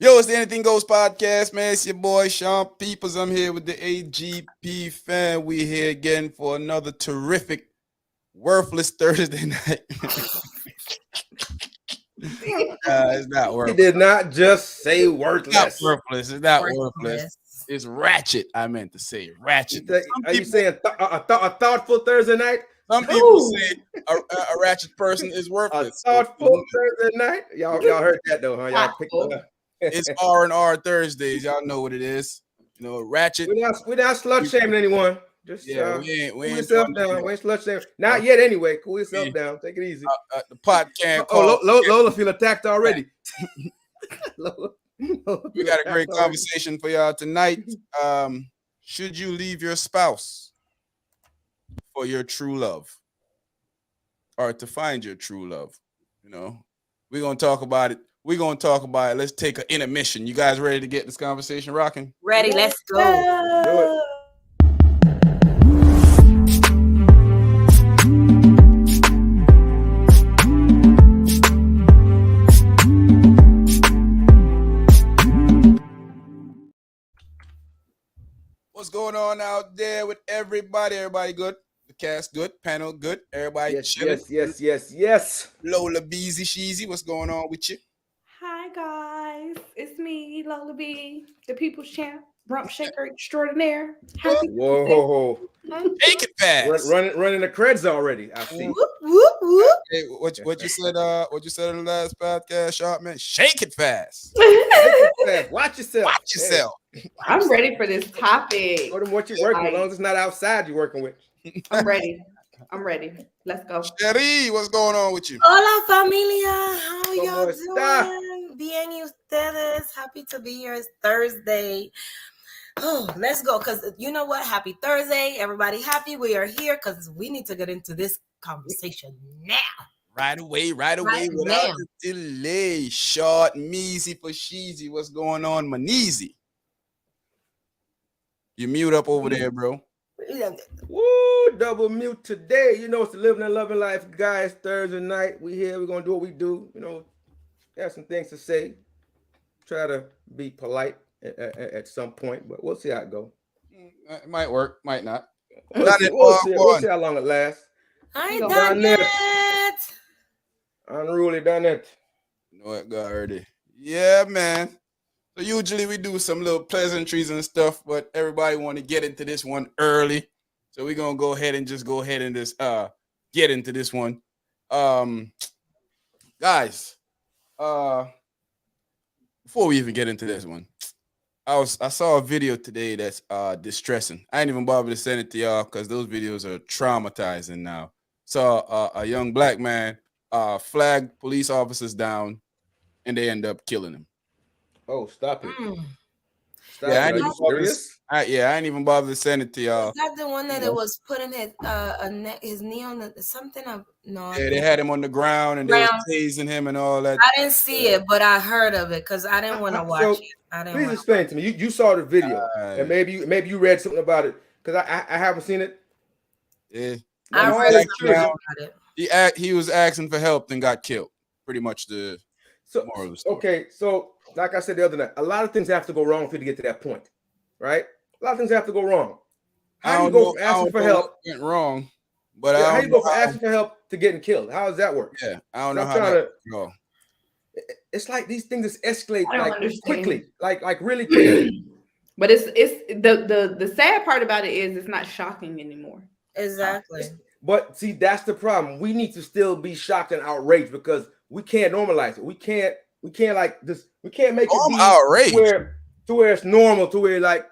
Yo, it's the Anything Goes podcast, man. It's your boy Sean Peoples. I'm here with the AGP fan. We here again for another terrific, worthless Thursday night. It's not He worthless. did not just say It's not worthless. worthless. It's not worthless. Worthless. It's ratchet. I meant to say ratchet. Are you saying a thoughtful Thursday night? Some people say a ratchet person is A worthless. thoughtful Thursday night? Y'all heard that though, huh? Y'all picked it up. It's R&R Thursdays. Y'all know what it is. You know, ratchet. We're not slut shaming anyone. Just We cool ain't yourself trying to down. We ain't slut shaming. Not yet anyway. Cool yourself down. Take it easy. the pot can't call. Lola feel attacked already. We got a great conversation for y'all tonight. Should you leave your spouse for your true love or to find your true love? You know, we're going to talk about it. Let's take an intermission. You guys ready to get this conversation rocking? Ready, let's go. Do it. What's going on out there with everybody? Everybody good? The cast good? Panel good? Everybody chilling? Yes. Lola Beezy Sheezy, what's going on with you? Hi guys, it's me, Lola B, the People's Champ, Rump Shaker Extraordinaire. Happy Whoa. Take it fast. Running the creds already. I see. Whoop, whoop, whoop. Hey, what you said? What you said in the last podcast, Sharp man? Shake it fast. Watch yourself. Watch yourself. I'm ready for this topic. Go to what you're working with, as long as it's not outside you're working with. I'm ready. Let's go. Sherry, what's going on with you? Hola familia, how ¿Cómo y'all está? doing? Bien y ustedes. Happy to be here. It's Thursday. Oh, let's go. Because you know what? Happy Thursday. Everybody happy. We are here because we need to get into this conversation now. Right away, Right without now. the delay. Short, measy for sheezy. What's going on, Maneezy? You mute up over there, bro. Woo, double mute today. You know, it's the living and loving life, guys. Thursday night. We here. We're gonna do what we do. You know, got some things to say. Try to be polite at some point, but we'll see how it go. It might work, might not. We'll see how long it lasts. I ain't Go done on there. yet. Unruly done it. You know what, got already. Yeah, man. So usually we do some little pleasantries and stuff, but everybody want to get into this one early. So we're gonna go ahead and just get into this one. Guys, before we even get into this one, I saw a video today that's distressing. I ain't even bother to send it to y'all because those videos are traumatizing now. Saw a young black man flag police officers down and they end up killing him. Oh, stop it. Stop Yeah, it. Are you serious? I ain't even bother to send it to y'all. Is that the one that it was putting his knee on something? No. Yeah, they had him on the ground and they were tasing him and all that. I didn't see it, but I heard of it because I didn't want to watch it. Please explain to me. You saw the video, and maybe you read something about it because I haven't seen it. Yeah, I read something about it. he was asking for help and got killed. Pretty much the moral of the story. Okay, so like I said the other night, a lot of things have to go wrong for you to get to that point, right? A lot of things have to go wrong. How do you go from asking for help? Went wrong, but how do you go from asking for help to getting killed? How does that work? Yeah, I don't know how that go. It's like these things escalate I don't like understand. quickly, like really quickly. But it's the sad part about it is it's not shocking anymore. Exactly. But see, that's the problem. We need to still be shocked and outraged because we can't normalize it. We can't like this. We can't make it be outraged to where it's normal, to where like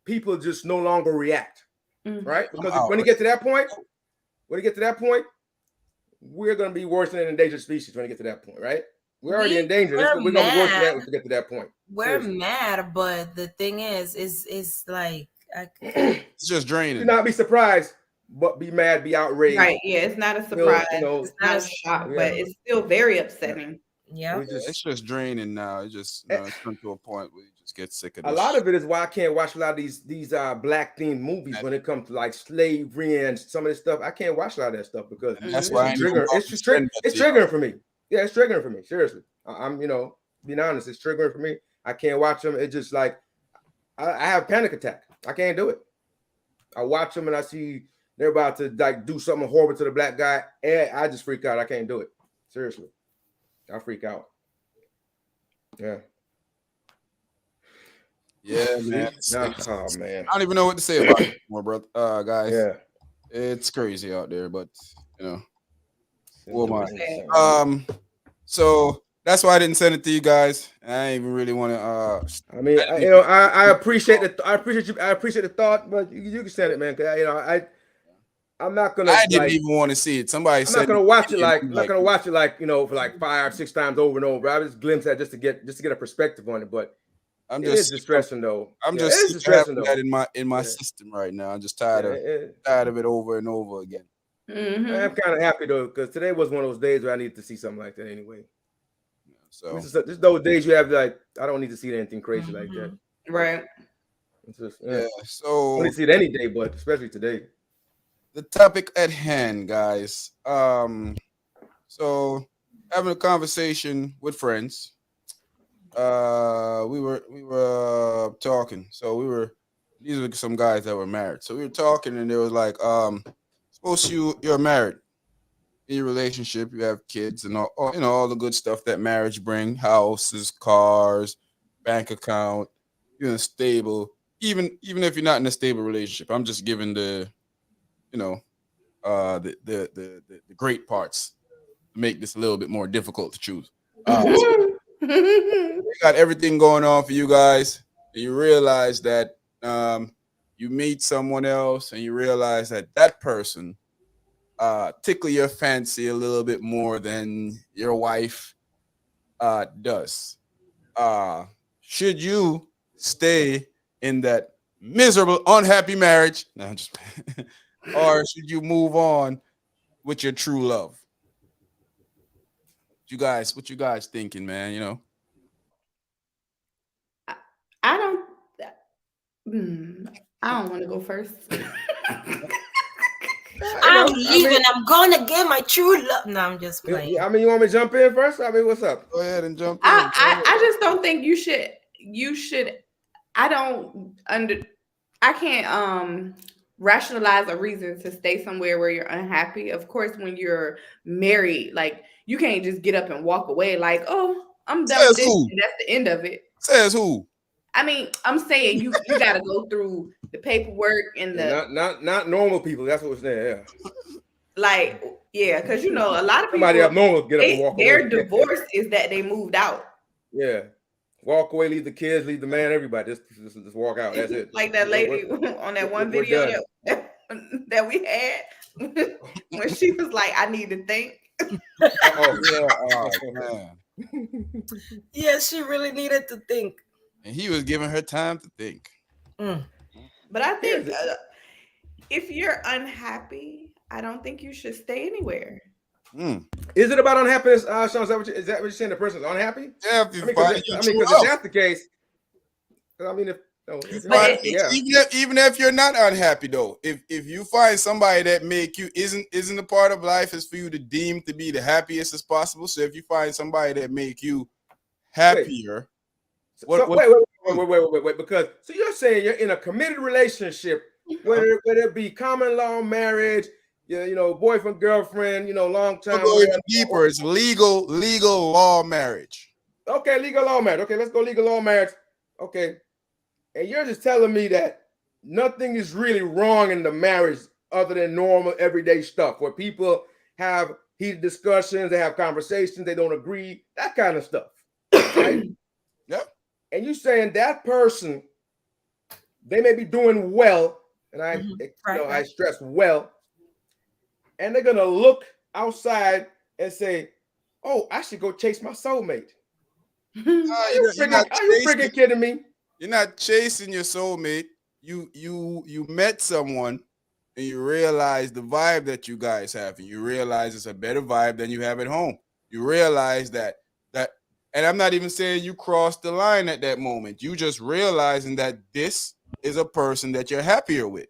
people just no longer react, right? Because when you get to that point, we're gonna be worse than an endangered species. When you get to that point, right? We're already endangered. We're gonna be worse than that when we get to that point. We're Seriously. mad, but the thing is like it's just draining. Do not be surprised, but be mad, be outraged. Right? Yeah, it's not a surprise. It's not a shock, but it's still very upsetting. Yeah, it's just draining now. It's just it's come to a point where you just get sick of this. A lot of it is why I can't watch a lot of these black themed movies when it comes to like slavery and some of this stuff. I can't watch a lot of that stuff because that's why it's triggering for me. Yeah, it's triggering for me. Seriously, I'm Being honest, it's triggering for me. I can't watch them. It's just like I have a panic attack. I can't do it. I watch them and I see they're about to like do something horrible to the black guy, and I just freak out. I can't do it. Seriously, I freak out. Yeah. Yeah, man. Oh man. I don't even know what to say about it anymore, bro. Guys. Yeah. It's crazy out there, but you know, so that's why I didn't send it to you guys. I didn't even really want to. I mean, I appreciate the I appreciate the thought, but you can send it, man. Cause I'm not gonna. I didn't even want to see it. Somebody I'm said not gonna watch it like I'm not gonna watch it like for like 5 or 6 times over and over. I just glimpse that just to get a perspective on it, but. I'm It is distressing though. I'm Yeah, just it is distressing though. that in my system right now. I'm just tired of it over and over again. Mm-hmm. I'm kind of happy though, because today was one of those days where I needed to see something like that anyway. So this is those days you have like I don't need to see anything crazy like that. Right. It's just, yeah. So I don't need to see it any day, but especially today. The topic at hand, guys. So having a conversation with friends. We were talking. So these were some guys that were married. So we were talking and they was like, suppose you're married in your relationship, you have kids and all the good stuff that marriage bring, houses, cars, bank account, you're in a stable, even if you're not in a stable relationship. I'm just giving the great parts to make this a little bit more difficult to choose. You got everything going on for you guys, and you realize that you meet someone else, and you realize that person tickle your fancy a little bit more than your wife does. Should you stay in that miserable, unhappy marriage? No, I'm just or should you move on with your true love? What you guys thinking, man? You know, I don't want to go first. I'm leaving. I'm gonna get my true love. No, I'm just playing. I mean, you want me to jump in first? I mean, what's up? Go ahead and jump in. I just don't think you should. I can't rationalize a reason to stay somewhere where you're unhappy. Of course, when you're married, like you can't just get up and walk away like, oh, I'm done with this. And that's the end of it. Says who? I mean, I'm saying you got to go through the paperwork and the not normal people. That's what we're saying. Yeah. Like, yeah, because a lot of people somebody abnormal get up and walk away. Their divorce is that they moved out. Yeah. Walk away, leave the kids, leave the man, everybody. Just walk out. That's it. Like that lady on that one video that we had when she was like, I need to think. Yeah, she really needed to think. And he was giving her time to think. But I think if you're unhappy, I don't think you should stay anywhere. Is it about unhappiness, Sean? Is that what you're saying? The person's unhappy? Yeah, because if that's the case, even if you're not unhappy though, if you find somebody that make you isn't a part of life is for you to deem to be the happiest as possible. So if you find somebody that make you happier, wait, because so you're saying you're in a committed relationship, whether it be common law marriage, boyfriend, girlfriend, long time. We'll go even deeper. It's legal law marriage. Okay, legal law marriage. Okay, let's go legal law marriage. Okay. And you're just telling me that nothing is really wrong in the marriage other than normal everyday stuff where people have heated discussions, they have conversations, they don't agree, that kind of stuff. Right? Yep. And you're saying that person, they may be doing well, and I stress well, and they're gonna look outside and say, "Oh, I should go chase my soulmate." Are you freaking kidding me? You're not chasing your soulmate. You met someone and you realize the vibe that you guys have, and you realize it's a better vibe than you have at home. You realize that, and I'm not even saying you crossed the line at that moment. You just realizing that this is a person that you're happier with.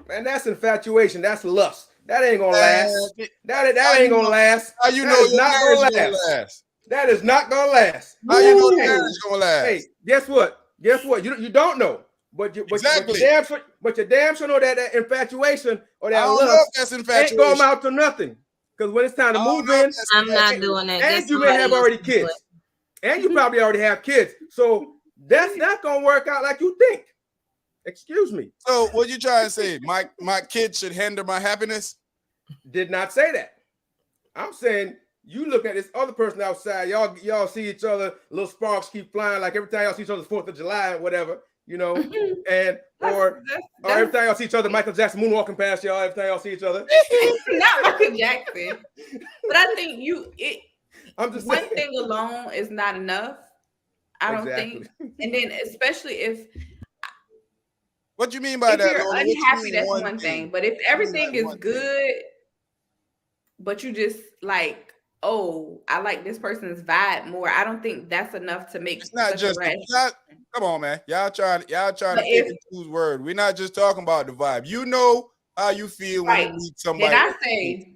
Man, that's infatuation. That's lust. That ain't gonna last. That ain't gonna last. How you know it's not gonna last? That is not gonna last. How you know the Ooh. marriage gonna last? Hey, guess what? You don't know. Exactly. But you damn sure know that infatuation or I that don't know if lust that's ain't infatuation. gonna amount to nothing. Because when it's time to I don't move know if in, that's I'm not infatuation. doing it. and you may have already kids, and you probably already have kids, so that's not gonna work out like you think. Excuse me. So what you trying to say? My kid should hinder my happiness? Did not say that. I'm saying you look at this other person outside. Y'all see each other. Little sparks keep flying. Like every time y'all see each other, 4th of July or whatever, you know. And or every time y'all see each other, Michael Jackson moonwalking past y'all. Every time y'all see each other. Not Michael Jackson. But I think I'm just one saying. thing alone is not enough. I don't think. And then especially if What you mean by that, you're Lola? What you unhappy, mean that's one one thing. thing? But if What you mean everything by is one thing? good, but you just like, oh, I like this person's vibe more, I don't think that's enough to make It's not such just a rash. come on, man. Y'all trying But to pick and choose word. We're not just talking about the vibe. You know how you feel when you right, meet then somebody. I say,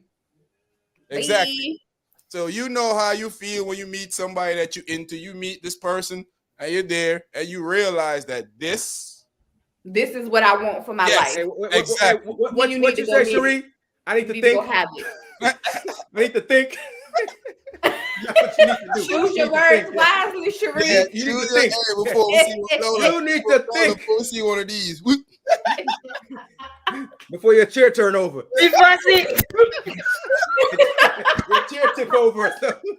Exactly. bye. So you know how you feel when you meet somebody that you into. You meet this person and you're there and you realize that this This is what I want for my Yes. life. Exactly. What You you need to say, go get Cherie? I need You to need to go think. have it. I need to think. That's what you need to do. Choose You your need to words think, yeah. wisely, Cherie. Yeah, You need to choose your think. area before we see Lola. You need to think Before we see one of these. Whoop. before your chair turn over. Before I see, Your chair tip over or something.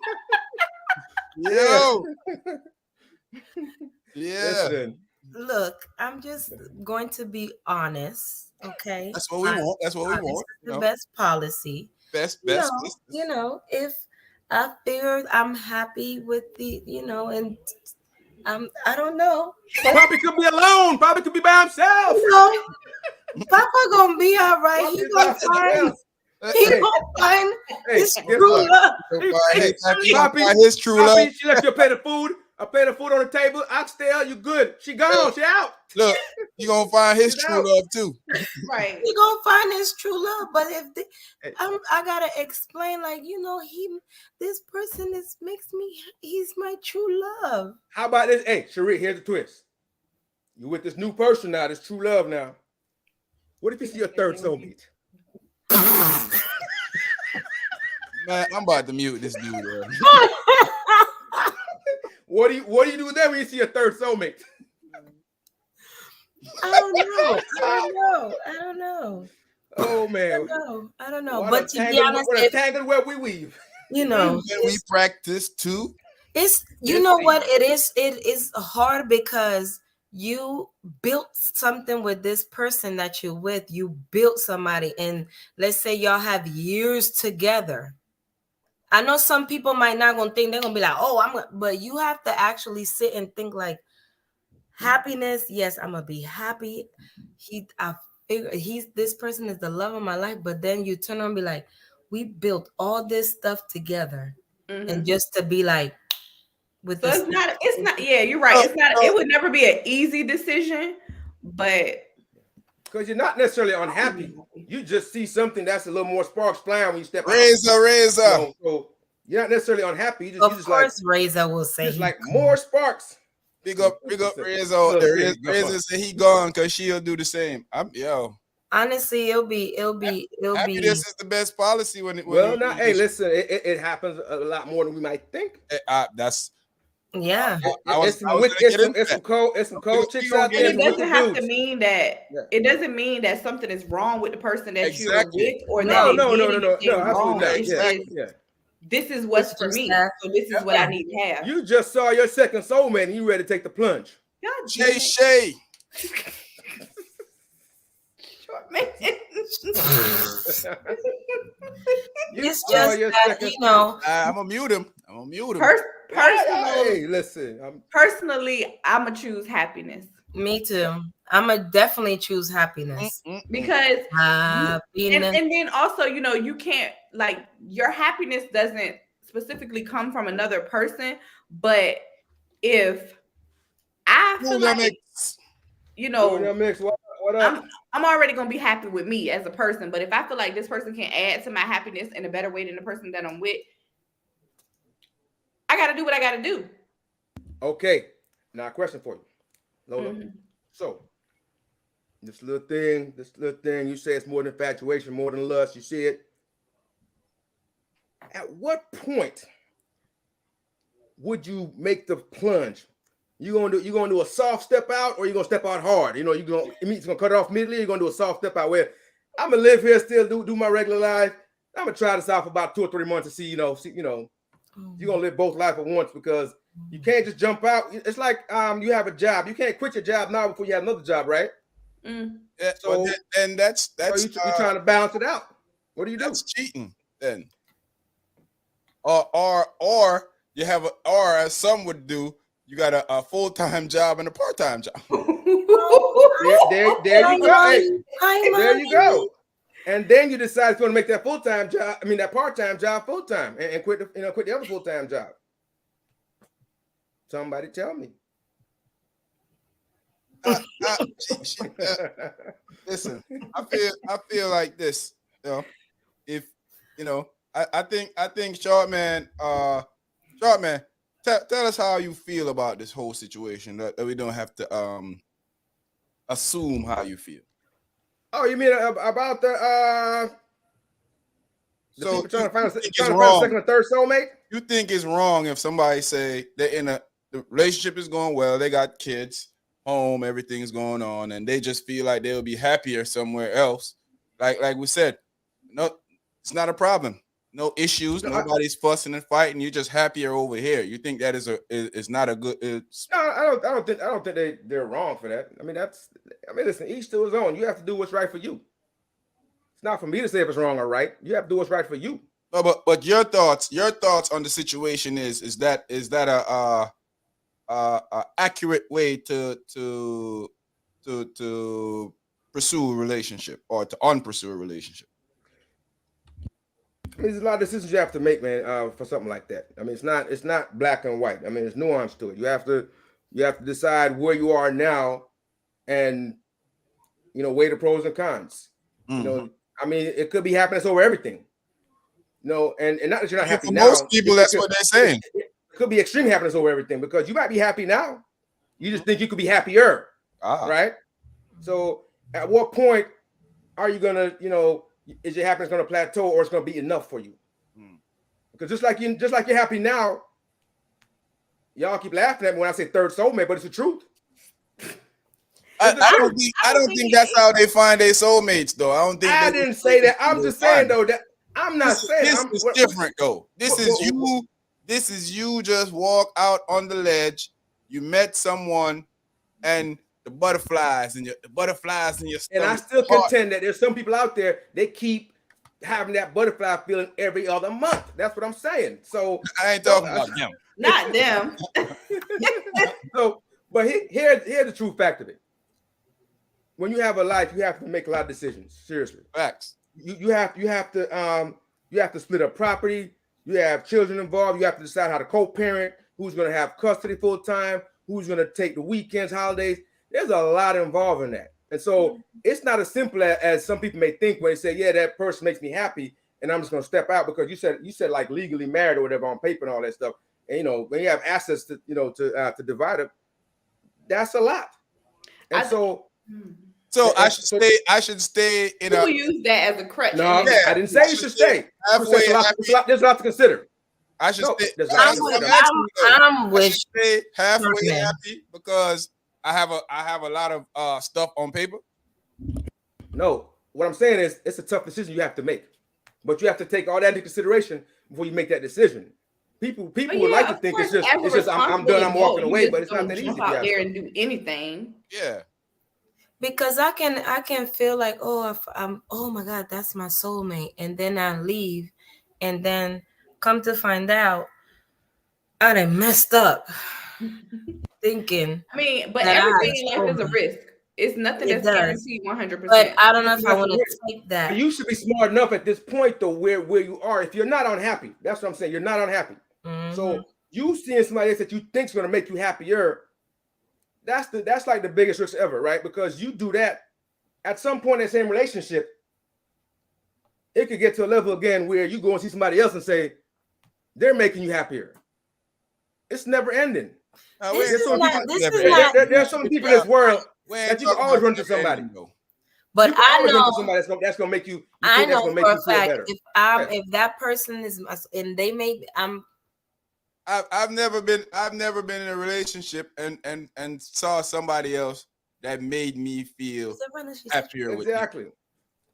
Yo. Yeah. Listen. look, I'm just going to be honest. Okay. That's what we want. That's what we Honest want. is the best policy. Best. If I figure I'm happy with and I don't know. Poppy could be alone. Poppy could be by himself. Papa gonna be all right. He Poppy's gonna by find. himself. He Hey, gonna find hey, his guess true what? love. Hey, Poppy, his true love. Poppy, she left you a plate of food. A plate of food on the table. Oxtail, you good. She gone. She out. Look, you gonna find his She's true out. love too. Right. He gonna find his true love. But if Hey. I gotta explain, this person he's my true love. How about this? Hey, Cherie, here's the twist. You with this new person now, this true love now. What if you see your third soulmate? Man, I'm about to mute this dude. Yo. What do you do then when you see your third soulmate? I don't know. Oh man. I don't know. What But a to be tangled, honest, what a tangled web we weave. Can we practice too? it's what it is. It is hard because you built something with this person that you're with. You built somebody, and let's say y'all have years together. I know some people might not gonna think, they're gonna be like, oh, but you have to actually sit and think like, happiness. Yes, I'm gonna be happy. I figure this person is the love of my life. But then you turn on and be like, we built all this stuff together, and just to be like, with So this. it's not. Yeah, you're right. It's not. It would never be an easy decision, but Because you're not necessarily unhappy. You just see something that's a little more sparks flying when you step out. Razor. So you're not necessarily unhappy. You Of just course, like Razor will say just like more sparks. Big up Razor. Razor said he gone because she'll do the same. Honestly, it'll be Happiness is the best policy when it. Well, now, hey, listen, it happens a lot more than we might think. That's. yeah. It's some cold chicks out there. it doesn't have to mean that. Yeah. It doesn't mean that something is wrong with the person that Exactly. you're with, or No, that no, they no, did no, no, anything no, absolutely wrong. not. It's Yeah. just, this is what's It's for just me. that. So this is what I need to have. You just saw your second soulmate and you ready to take the plunge. God damn Shay. it. Short man. It's just that, I'm gonna mute him. Hey, listen. Personally, I'm gonna choose happiness. me too. I'm gonna definitely choose happiness. Because Happiness. and then also, you can't, like, your happiness doesn't specifically come from another person, but if I feel like, What up? I'm already gonna be happy with me as a person, but if I feel like this person can add to my happiness in a better way than the person that I'm with, I got to do what I got to do. Okay. Now, a question for you, Lola. So, this little thing, you say it's more than infatuation, more than lust. You see it. At what point would you make the plunge? You gonna do a soft step out, or you gonna step out hard? You know, it's gonna cut it off immediately. You're gonna do a soft step out where I'm gonna live here, still do my regular life. I'm gonna try this out for about 2 or 3 months to see, you're gonna live both life at once, because you can't just jump out. It's like you have a job. You can't quit your job now before you have another job, right? Yeah, So and that's you're trying to balance it out. What do you do? That's cheating then. Or you have or as some would do, you got a full-time job and a part-time job. There you go. Hey, there you go. And then you decide if you want to make that full-time job, that part-time job full-time, and quit the other full-time job. Somebody tell me. Listen, I feel like this. If I think Short Man, tell us how you feel about this whole situation. That we don't have to assume how you feel. Oh, you mean about the so people trying to find a second or third soulmate? You think it's wrong if somebody say they're the relationship is going well, they got kids, home, everything's going on, and they just feel like they'll be happier somewhere else. Like we said, no, it's not a problem. No issues. Nobody's fussing and fighting. You're just happier over here. You think that is not a good? No, I don't think they're wrong for that. Listen, each to his own. You have to do what's right for you. It's not for me to say if it's wrong or right. You have to do what's right for you. No, but your thoughts on the situation is that a accurate way to pursue a relationship or to unpursue a relationship? There's a lot of decisions you have to make, man, for something like that. It's not black and white. There's nuance to it. You have to decide where you are now, and weigh the pros and cons. Mm-hmm. It could be happiness over everything. And not that you're not happy for now. Most people, that's what they're saying. It could be extreme happiness over everything, because you might be happy now. You just think you could be happier, right? So, at what point are you gonna, is your happiness gonna plateau, or it's gonna be enough for you? Because just like you're happy now, y'all keep laughing at me when I say third soulmate, but it's the truth. I don't think that's how they find their soulmates, though. I didn't say that. I'm just saying though that I'm not saying this is different though. This is you just walk out on the ledge. You met someone, and the butterflies in your stomach. And I still contend that there's some people out there, they keep having that butterfly feeling every other month. That's what I'm saying. So I ain't talking about them. Not them. But here's the true fact of it. When you have a life, you have to make a lot of decisions. Seriously, facts. You have to split up property. You have children involved. You have to decide how to co-parent. Who's going to have custody full time? Who's going to take the weekends, holidays? There's a lot involved in that, and so it's not as simple as some people may think when they say, "Yeah, that person makes me happy, and I'm just going to step out," because you said like legally married or whatever on paper and all that stuff. And when you have assets to divide up, that's a lot. And I should stay in people use that as a crutch. No, I didn't say you should stay. There's a lot to consider. I should stay. I'm wish stay halfway happy because I have a lot of stuff on paper. No, what I'm saying is it's a tough decision you have to make, but you have to take all that into consideration before you make that decision. People would like to think it's just I'm done, I'm walking away, but it's not that easy. Jump out there and do anything. Yeah. Because I can feel like, oh my God, that's my soulmate, and then I leave, and then come to find out I done messed up thinking. But everything in life is a risk. It's nothing that's guaranteed 100%. But I don't know if I want to take that. You should be smart enough at this point, though, where you are. If you're not unhappy, that's what I'm saying. You're not unhappy. Mm-hmm. So you seeing somebody else that you think is going to make you happier, that's like the biggest risk ever, right? Because you do that at some point in the same relationship, it could get to a level again where you go and see somebody else and say they're making you happier. It's never ending. We This ain't is talking not. about This never is ending. not. There's some people in this world We ain't that you can talking always about run to never somebody. ending, though. But You can I always run to know. somebody that's gonna make you. I think that's know gonna make for you a feel fact better. if that person is and they may I've never been in a relationship and saw somebody else that made me feel happier with me. Exactly.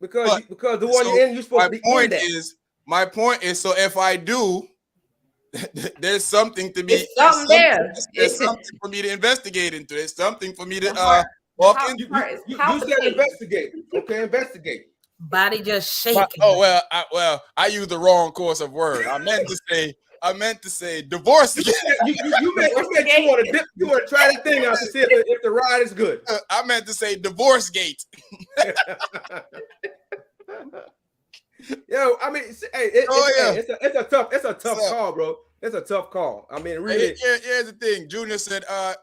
Because But, because the one so you're in, you're supposed to be in that. my point is, so if I do, there's something to be. It's something there. There's something for me to investigate into. There's something for me to The walk heart into. part is You said palpitating. investigate. Okay, investigate. body just shaking. I used the wrong course of word. I meant to say divorce. You make you want to dip. You want to try that thing out to see if the ride is good. I meant to say divorce gate. Yo, I mean, hey, it's a tough call, bro. It's a tough call. I mean, really. Here's the thing. Junior said, oh,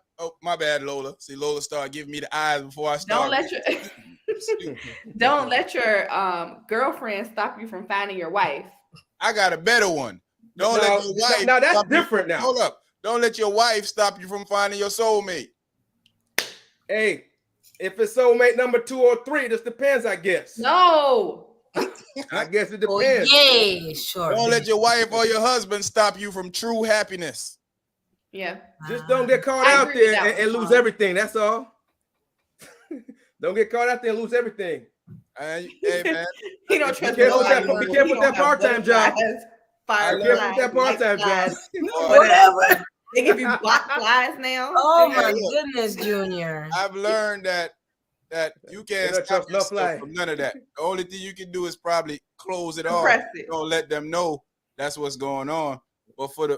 my bad, Lola. See, Lola started giving me the eyes before I started. Don't let your girlfriend stop you from finding your wife. I got a better one. Don't let your wife. Now that's different. Now hold up. Don't let your wife stop you from finding your soulmate. Hey, if it's soulmate number 2 or 3, this depends, I guess. No. I guess it Oh, depends. yeah, sure. Don't let your wife or your husband stop you from true happiness. Yeah. Just don't get caught out there and lose everything. That's all. Don't get caught out there and lose everything. Hey, man. He don't trust Be careful with that part-time job. Be careful with that part-time job. Whatever. They give you black flies now. Oh my goodness, Junior. I've learned that you can't stop yourself from none of that. The only thing you can do is probably close it off. Don't let them know that's what's going on. But for the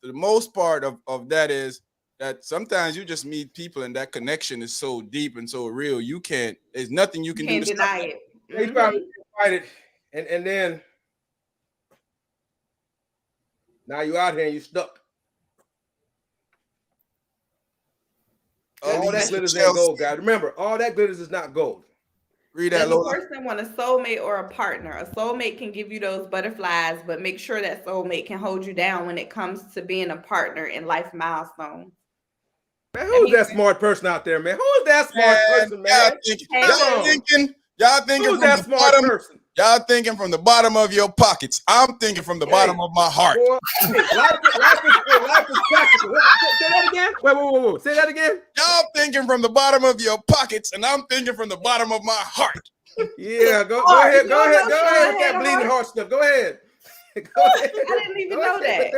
most part of that is that sometimes you just meet people and that connection is so deep and so real. There's nothing you can do to deny stop it. They probably fight it, and then now you out here and you stuck. All that glitters ain't gold, guys. Remember, all that glitters is not gold. Read that, Does a Lola. person want a soulmate or a partner? A soulmate can give you those butterflies, but make sure that soulmate can hold you down when it comes to being a partner in life milestones. Man, who's that smart person out there, man? Who's that smart person, man? Y'all thinking who's that smart person? Y'all thinking from the bottom of your pockets. I'm thinking from the bottom of my heart. Boy, life is practical. Say that again. Wait. Say that again. Y'all thinking from the bottom of your pockets, and I'm thinking from the bottom of my heart. Yeah, go ahead with that bleeding heart stuff. Go ahead. I didn't even know that.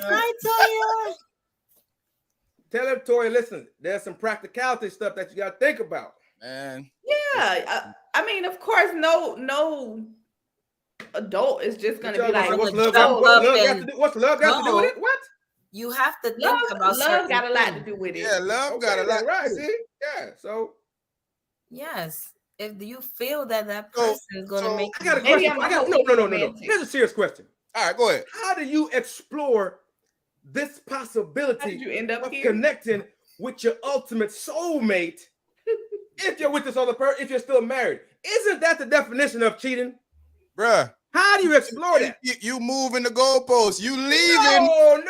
I tell you. Tell him, Tori, listen, there's some practicality stuff that you got to think about. Man. Yeah. I mean, of course, no adult is just going to be like, what's love got to do with it? What? You have to think about love got a lot to do with it. Yeah, love got a lot. Right, see? Yeah, so. Yes. If you feel that person is going to make I got a question. No. Here's a serious question. All right, go ahead. How do you explore this possibility of connecting with your ultimate soulmate if you're with this other person, if you're still married? Isn't that the definition of cheating? Bruh. How do you explore that? You moving the goalposts. You leaving. No.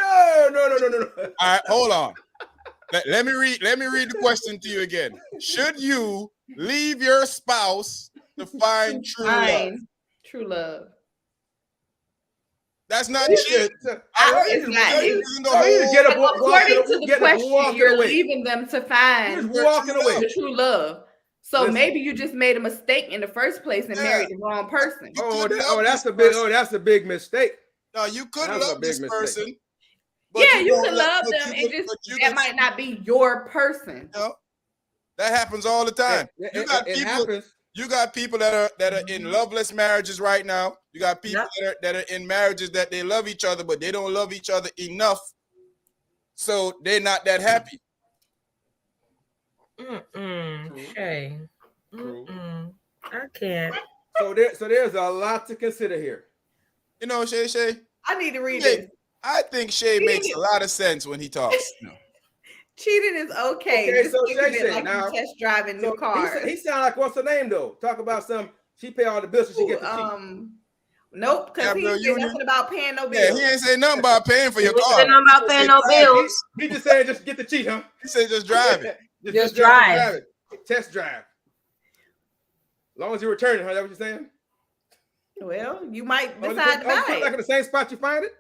All right, hold on. Let me read the question to you again. Should you leave your spouse to find true love? True love. That's not cheating. According to the question, you're leaving them to find the true love. So maybe you just made a mistake in the first place and married the wrong person. That's a big mistake. No, you could love this person. Yeah, you can love them, and that might not be your person. You know, that happens all the time. You got people that are in loveless marriages right now. You got people that are in marriages that they love each other, but they don't love each other enough, so they're not that happy. Hey. I can't. So there's a lot to consider here. You know, Shay. I need to read this. I think Shay makes a lot of sense when he talks. Cheating is okay. Okay, so Shay, like now test driving new cars. He sound like, what's her name though? Talk about some. She pay all the bills, so she gets the cheat. Nope, because he Gabrielle ain't say Union. nothing about paying no Yeah, bills. he ain't say nothing about paying for your We car. said nothing about He paying said no drive it. bills. He just saying just get the cheat, huh? He said just drive it. Just drive. it. Test drive. As long as you return it, huh? Is that what you're saying? Well, you might Oh, decide to put buy back in it. the same spot you find it?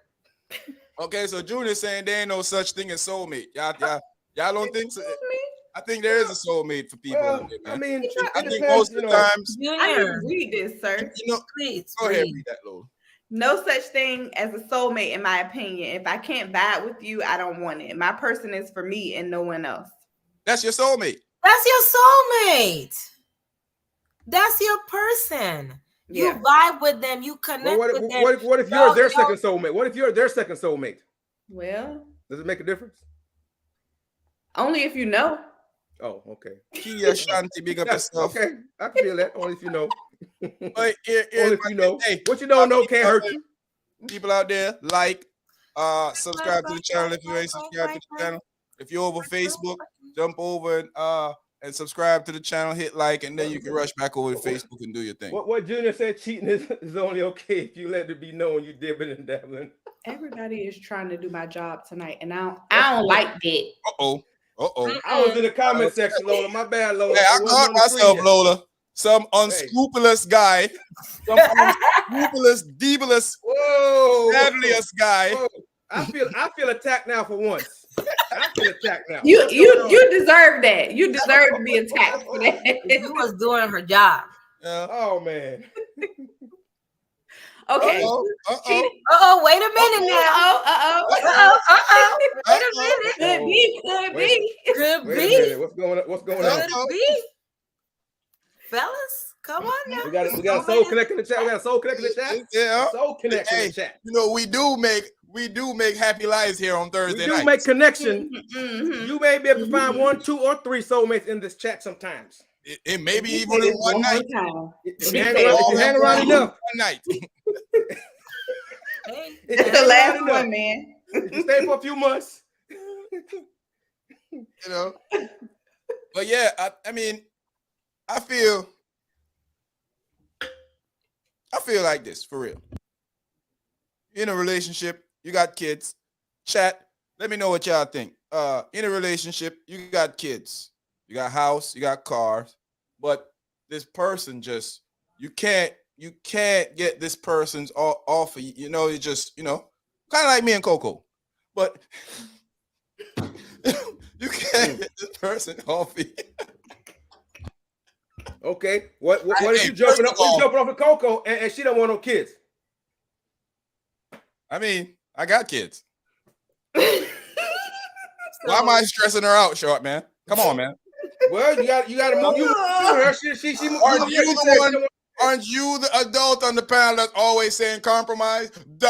Okay, so Junior's saying there ain't no such thing as soulmate. Y'all don't think so? Excuse me. I think there is a soulmate for people out Well, there, I man. mean, I it think depends, most of the times, I need to Junior, read this, sir. you know, please go ahead, read. read that, Lola. No such thing as a soulmate, in my opinion. If I can't vibe with you, I don't want it. My person is for me and no one else. That's your soulmate. That's your soulmate. That's your person. You Yeah. vibe with them. You Well, connect with them. what if you're their second soulmate? What if you're their second soulmate? Well, Does it make a difference? only if you know. Oh, okay. Kia Shanti, big up Yeah, yourself. okay. I can feel that. Only if you know. But here's Only if my you know. thing. Hey, What you don't know can't hurt you. people out there, subscribe to the channel if you ain't subscribed to the channel. If you're over Facebook, jump over and subscribe to the channel, hit like, and then you can rush back over to Facebook and do your thing. What Junior said, cheating is only okay if you let it be known you dipping and dabbling. Everybody is trying to do my job tonight, and I don't like that. Uh-oh. I was in the comment section, Lola. My bad, Lola. Hey, I It wasn't caught on the screen myself, yet. Lola. Some unscrupulous guy, some unscrupulous, deebless, Whoa. deadliest guy. Whoa. I feel attacked now for once. I feel attacked now. You deserve that. You deserve to be attacked for that. You was doing her job. Yeah. Oh man. Okay. Uh-oh, wait a minute now. Wait a minute. Could be. Could Wait a be. minute. What's going on? Could be. Fellas, come on now. We got a soul connect in the chat. We got a soul connect in the chat. Yeah. Soul connect in the chat. You know, we do make happy lives here on Thursday We do night. make connection. Mm-hmm. You may be able to find 1, 2, or 3 soulmates in this chat sometimes. It may be even in one night. If you hang around enough. One night. Hey, It's the last one, man. If you stay for a few months. You know. But yeah, I mean, I feel like this for real. In a relationship, you got kids. Chat. Let me know what y'all think. In a relationship, you got kids, you got house, you got cars, but this person just you can't get this person's off of you. You know, it just kind of like me and Coco, but you can't get this person off of you. Okay. What if you jumping off the Coco and she don't want no kids? I mean, I got kids. Why am I stressing her out, short man? Come on, man. Well, you got to move. You her. She Aren't you the adult on the panel that's always saying compromise? Duh.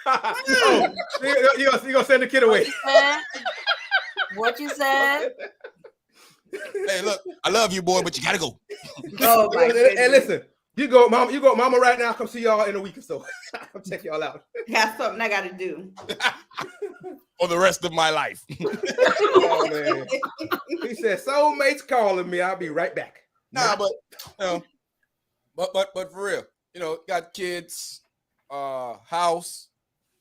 Oh, you gonna send the kid away? What you said? Hey, look, I love you, boy, but you gotta go. Oh my goodness. Hey, listen. You go, mama, right now. Come see y'all in a week or so. Come check y'all out. Got something I gotta do. For the rest of my life. Oh man. He said, soulmates calling me. I'll be right back. Nah, but for real, got kids, house,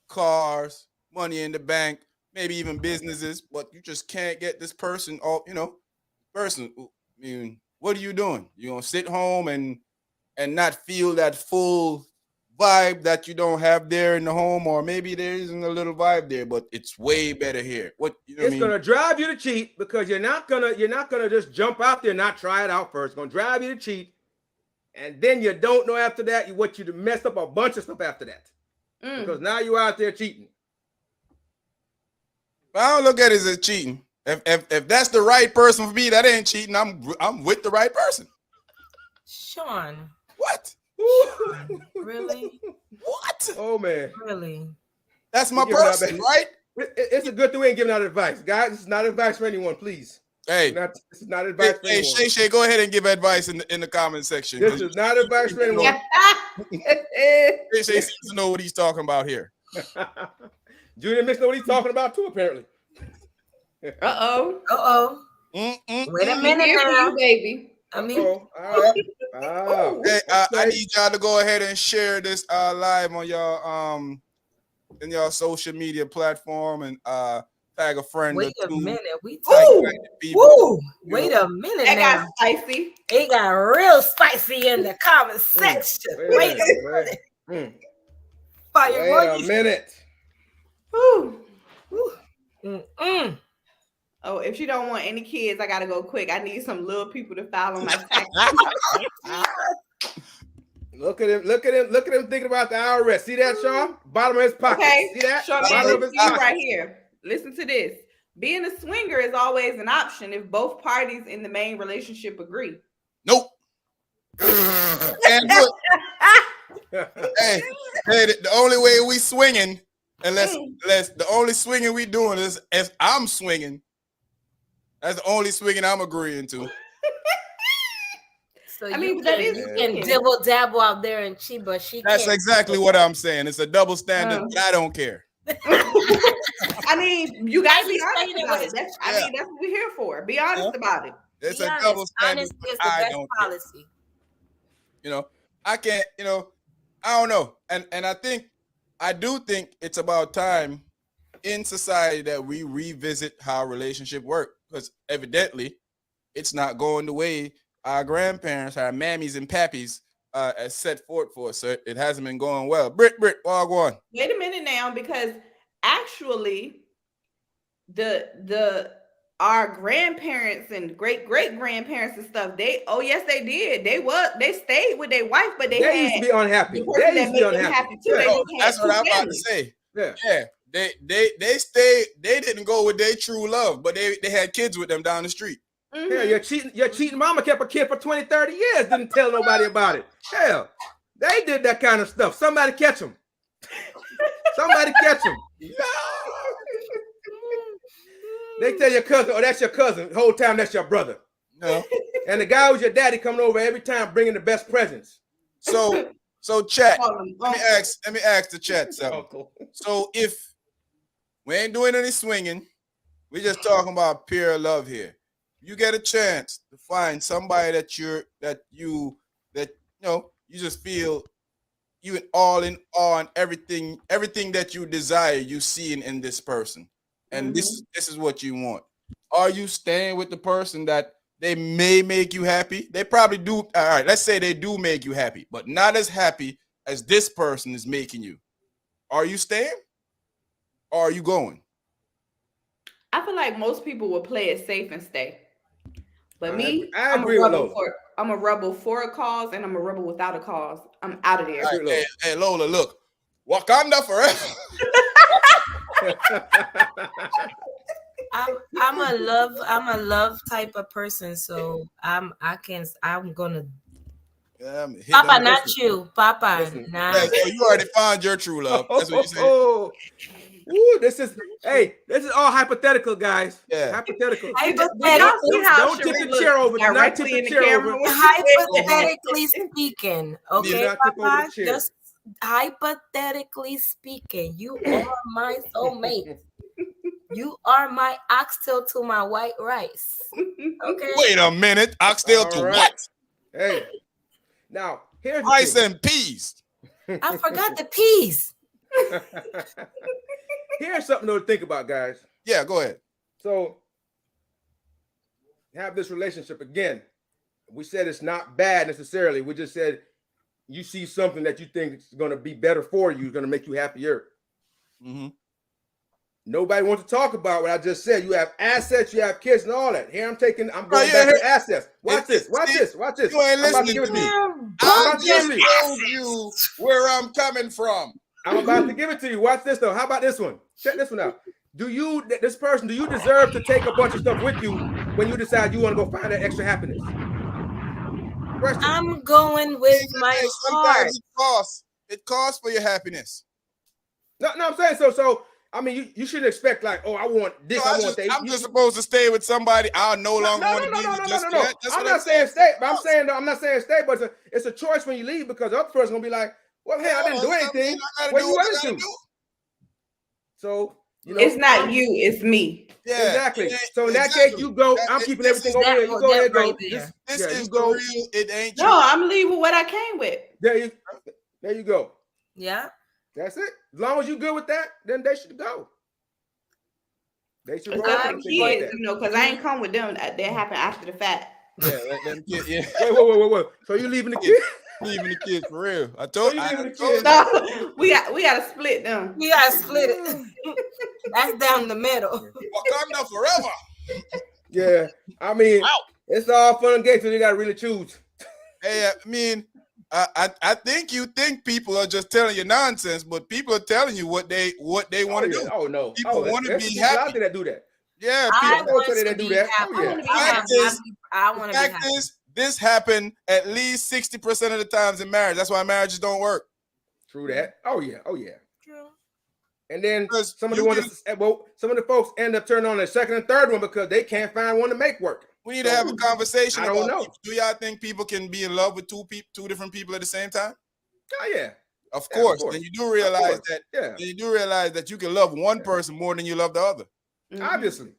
cars, money in the bank, maybe even businesses, but you just can't get this person off, person. I mean, what are you doing? You gonna sit home and not feel that full vibe that you don't have there in the home, or maybe there isn't a little vibe there, but it's way better here. It's gonna drive you to cheat because you're not gonna just jump out there and not try it out first. It's gonna drive you to cheat, and then you don't know after that what you messed up a bunch of stuff after that because now you're out there cheating. I don't look at it as cheating. If that's the right person for me, that ain't cheating. I'm with the right person. Sean. What? Really? What? Oh man. Really? That's my person, right? It's a good thing we ain't giving out advice, guys. This is not advice for anyone, please. Hey, this is not advice for anyone. Hey, Shay, go ahead and give advice in the comment section. This is not advice for anyone. Shay seems to know what he's talking about here. Junior Mitch know what he's talking about too, apparently. Uh-oh. Wait a minute now. You, baby. I mean, all right. Wow. Hey, I Okay. need y'all to go ahead and share this live on your in your social media platform and tag a friend or wait a two. minute. We Tag talking. people. Woo! You Wait know. a minute That now. got spicy. It got real spicy in the comment section. Wait a Wait a minute. minute. Mm. Fire Wait a emojis. minute. Whew. Woo. Mm-mm. Oh, if you don't want any kids, I gotta go quick. I need some little people to file on my tax. Look at him. Look at him. Look at him thinking about the IRS. See that, Sean? Bottom of his pocket. Okay, See that? Sean, Bottom of his listen to you pocket. right here. Listen to this. Being a swinger is always an option if both parties in the main relationship agree. Nope. And look, hey, the only way we swinging, unless the only swinging we doing is if I'm swinging. That's the only swinging I'm agreeing to. So I mean, that is you can dibble dabble out there and cheat, but she That's can't. exactly what I'm saying. It's a double standard. But I don't care. I mean, you gotta be He's honest saying it about with it. I mean, that's what we're here for. Be honest about it. It's Be a honest. double standard. Honesty But is the I best don't care. policy. You know, I can't. You know, I don't know. And I do think it's about time in society that we revisit how relationship work, because evidently it's not going the way our grandparents, our mammies and pappies has set forth for us. So it hasn't been going well. Brit, all go on. Wait a minute now, because actually our grandparents and great grandparents and stuff, they did. They stayed with their wife, but they used to be unhappy. The person that made them happy too. Yeah. That's what I'm about to say. Yeah. They stayed, they didn't go with their true love, but they had kids with them down the street. Mm-hmm. Yeah, your cheating mama kept a kid for 20, 30 years, didn't tell nobody about it. Hell, they did that kind of stuff. Somebody catch them. Somebody catch them. They tell your cousin, oh, that's your cousin. The whole time, that's your brother. No. And the guy was your daddy coming over every time bringing the best presents. So chat, let me ask the chat something. So if we ain't doing any swinging, we just talking about pure love here. You get a chance to find somebody that you just feel you all in awe and everything that you desire, you see in this person. And this is what you want. Are you staying with the person that they may make you happy? They probably do. All right, let's say they do make you happy, but not as happy as this person is making you. Are you staying? Or are you going? I feel like most people would play it safe and stay. But I agree with Lola. I'm a rebel for a cause, and I'm a rebel without a cause. I'm out of there. Right, hey, Lola, look. Wakanda forever. I'm a love type of person, so I'm gonna Papa, not you. Papa, nah. Yeah, so you already found your true love. That's what you said. Ooh, this is all hypothetical, guys. Yeah. Hypothetical. Don't tip the chair over. Do not tip the chair over. Hypothetically speaking, okay, Papa, just hypothetically speaking, you are my soulmate. You are my oxtail to my white rice. Okay. Wait a minute. Oxtail to what? Hey. Now, here's rice and peas. I forgot the peas. Here's something to think about, guys. Yeah, go ahead. So, have this relationship again. We said it's not bad necessarily. We just said you see something that you think is going to be better for you, going to make you happier. Mm-hmm. Nobody wants to talk about what I just said. You have assets, you have kids, and all that. Here I'm going back to assets. Watch this. You ain't listening to me. I just told you where I'm coming from. I'm about to give it to you. Watch this though. How about this one? Check this one out. Do you deserve to take a bunch of stuff with you when you decide you want to go find that extra happiness? Question. I'm going with my heart. It costs for your happiness. No, I'm saying so. I mean, you shouldn't expect like, oh, I want this. No, I'm just supposed to stay with somebody. I no longer want to be with just that. I'm not saying stay, but I'm not saying stay, but it's a choice when you leave because the other person's gonna be like, well, hey, I didn't do anything. What you want to do? So You know, It's not you, it's me. Yeah, exactly. it ain't- So in that exactly. case, you go. That- I'm it- keeping this everything is over that- here. You go that ahead, right go. there. this Yeah, is you the go. real. It ain't No, you. I'm leaving what I came with. There you go. Yeah. That's it. As long as you good with that, then they should go. They should roll Except out for and the things like kids, that. you know, because I ain't come with them. That happened after the fact. Yeah, let them get. Yeah, Wait. So you leaving the Kids. kid? leaving the kids for real. I So told. you I leaving the told kids? you. So we got to split them. You gotta split it. That's down the middle. Wakanda forever. Yeah. I mean, it's all fun and games, so you gotta really choose. Hey, I mean, I think you think people are just telling you nonsense, but people are telling you what they want to do. Oh no. People want to there's be people out happy. there that do that. Yeah, I people. want want to to do be that. happy. Oh, yeah. I wanna be I Fact want is- happy. I want to be Fact happy. is, this happened at least 60% of the times in marriage. That's why marriages don't work. True that. Oh yeah. True. And then Because some of the you ones, some of the folks end up turning on their second and third one because they can't find one to make work. We need to have a conversation I don't about know. people. Do y'all think people can be in love with two different people at the same time? Oh yeah. Of Yeah, of course. course. Then you do realize that. Yeah. Then you do realize that you can love one person more than you love the other. Mhm. Obviously.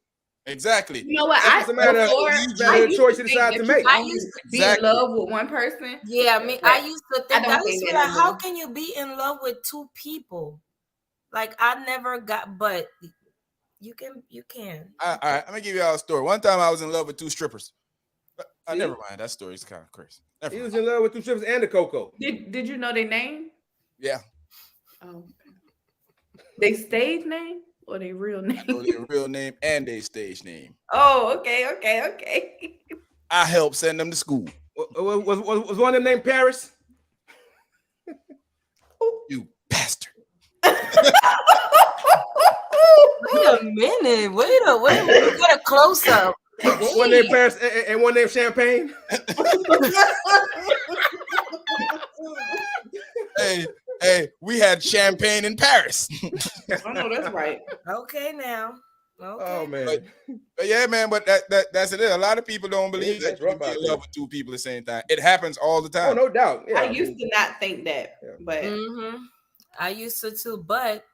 Exactly. You know what? It's just a matter of the choice you decide to make. I used to be in love with one person. Yeah, I mean, I used to think I that. don't I used think to be that like, no how more. can you be in love with two people? Like I never got, but you can. All right, I'm gonna give y'all a story. One time I was in love with two strippers. See? Never mind. That story is kind of crazy. Never He mind. was in love with two strippers and the cocoa. Did you know their name? Yeah. Oh, they stage name or their real So name? their real name and their stage name. Oh, okay. I helped send them to school. Was one of them named Paris? You bastard. Wait a minute. Wait a minute. Get a close up. One named Paris and one named Champagne. Hey, we had champagne in Paris. I know that's right. Okay, now. Okay. Oh man. But yeah, man, but that's it. A lot of people don't believe that you can be in love with two people at the same time. It happens all the time. Oh, no doubt. Yeah, I used to not think that, but I used to too, but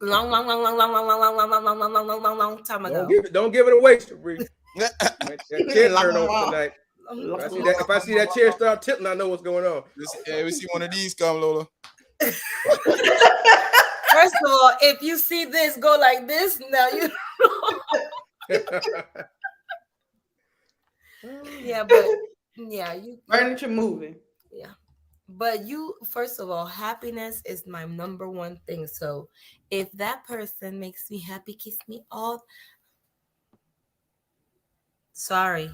long time ago. Don't give it away, Sabrina. That chair turn over tonight. If I see that chair start tilting, I know what's going on. Yeah, we see one of these come, Lola. First of all, if you see this go like this, now you yeah, but yeah, you furniture moving. Yeah. But you, first of all, happiness is my number one thing. So if that person makes me happy, kiss me all. Sorry.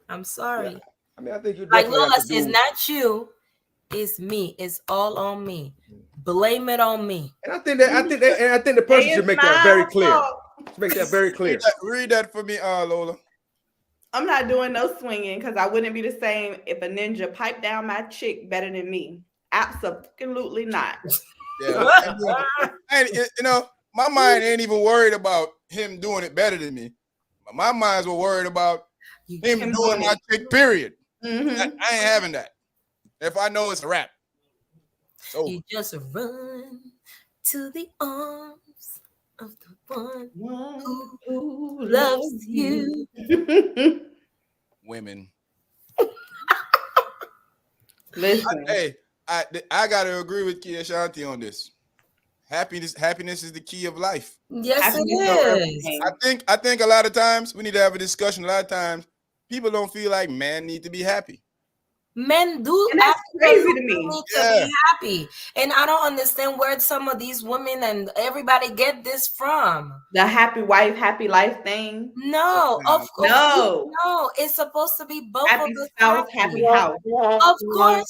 I'm sorry. Yeah. I mean, I think you like Lola says, not you, it's me. It's all on me. Blame it on me. And I think the person should make that very clear. Make that very clear. Read that for me, Lola. I'm not doing no swinging because I wouldn't be the same if a ninja piped down my chick better than me. Absolutely not. Yeah, my mind ain't even worried about him doing it better than me. My mind's were worried about him doing my chick, period. Mm-hmm. I ain't having that. If I know it's a wrap. So you just run to the arms of the one who loves you. Women. Listen. I gotta agree with Kia Shanti on this. Happiness is the key of life. Yes, it is. I think a lot of times we need to have a discussion. A lot of times people don't feel like men need to be happy. Men do, and that's crazy to me. Need to be happy, and I don't understand where some of these women and everybody get this from. The happy wife, happy life thing. No, of course, no. It's supposed to be both happy of us. Spouse, happy house. Of course.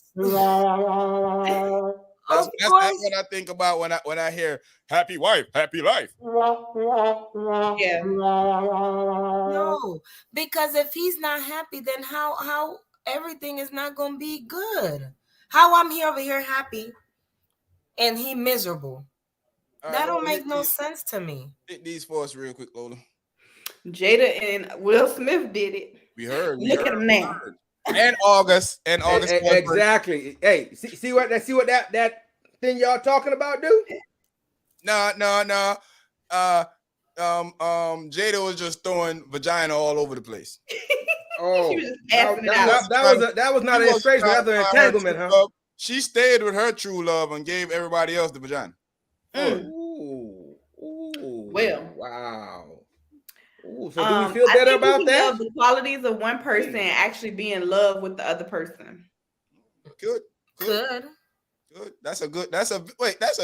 That's what I think about when I hear happy wife, happy life. Yeah. No, because if he's not happy, then how everything is not gonna be good. How I'm here over here happy and he miserable. That don't make no sense to me. Hit these for us real quick, Lola. Jada and Will Smith did it. We heard. Look at them now. And August. Exactly. Hey, see what that thing y'all talking about do? No. Jada was just throwing vagina all over the place. Oh, She was just passing it out. that was not She an wasn't estrangement. trying That's an to find her entanglement, true huh? love. She stayed with her true love and gave everybody else the vagina. Mm. Ooh, ooh, Well. wow. Ooh, so do we feel I better think you about can that? love the qualities of one person Hey. and actually be in love with the other person. Good. Good. That's a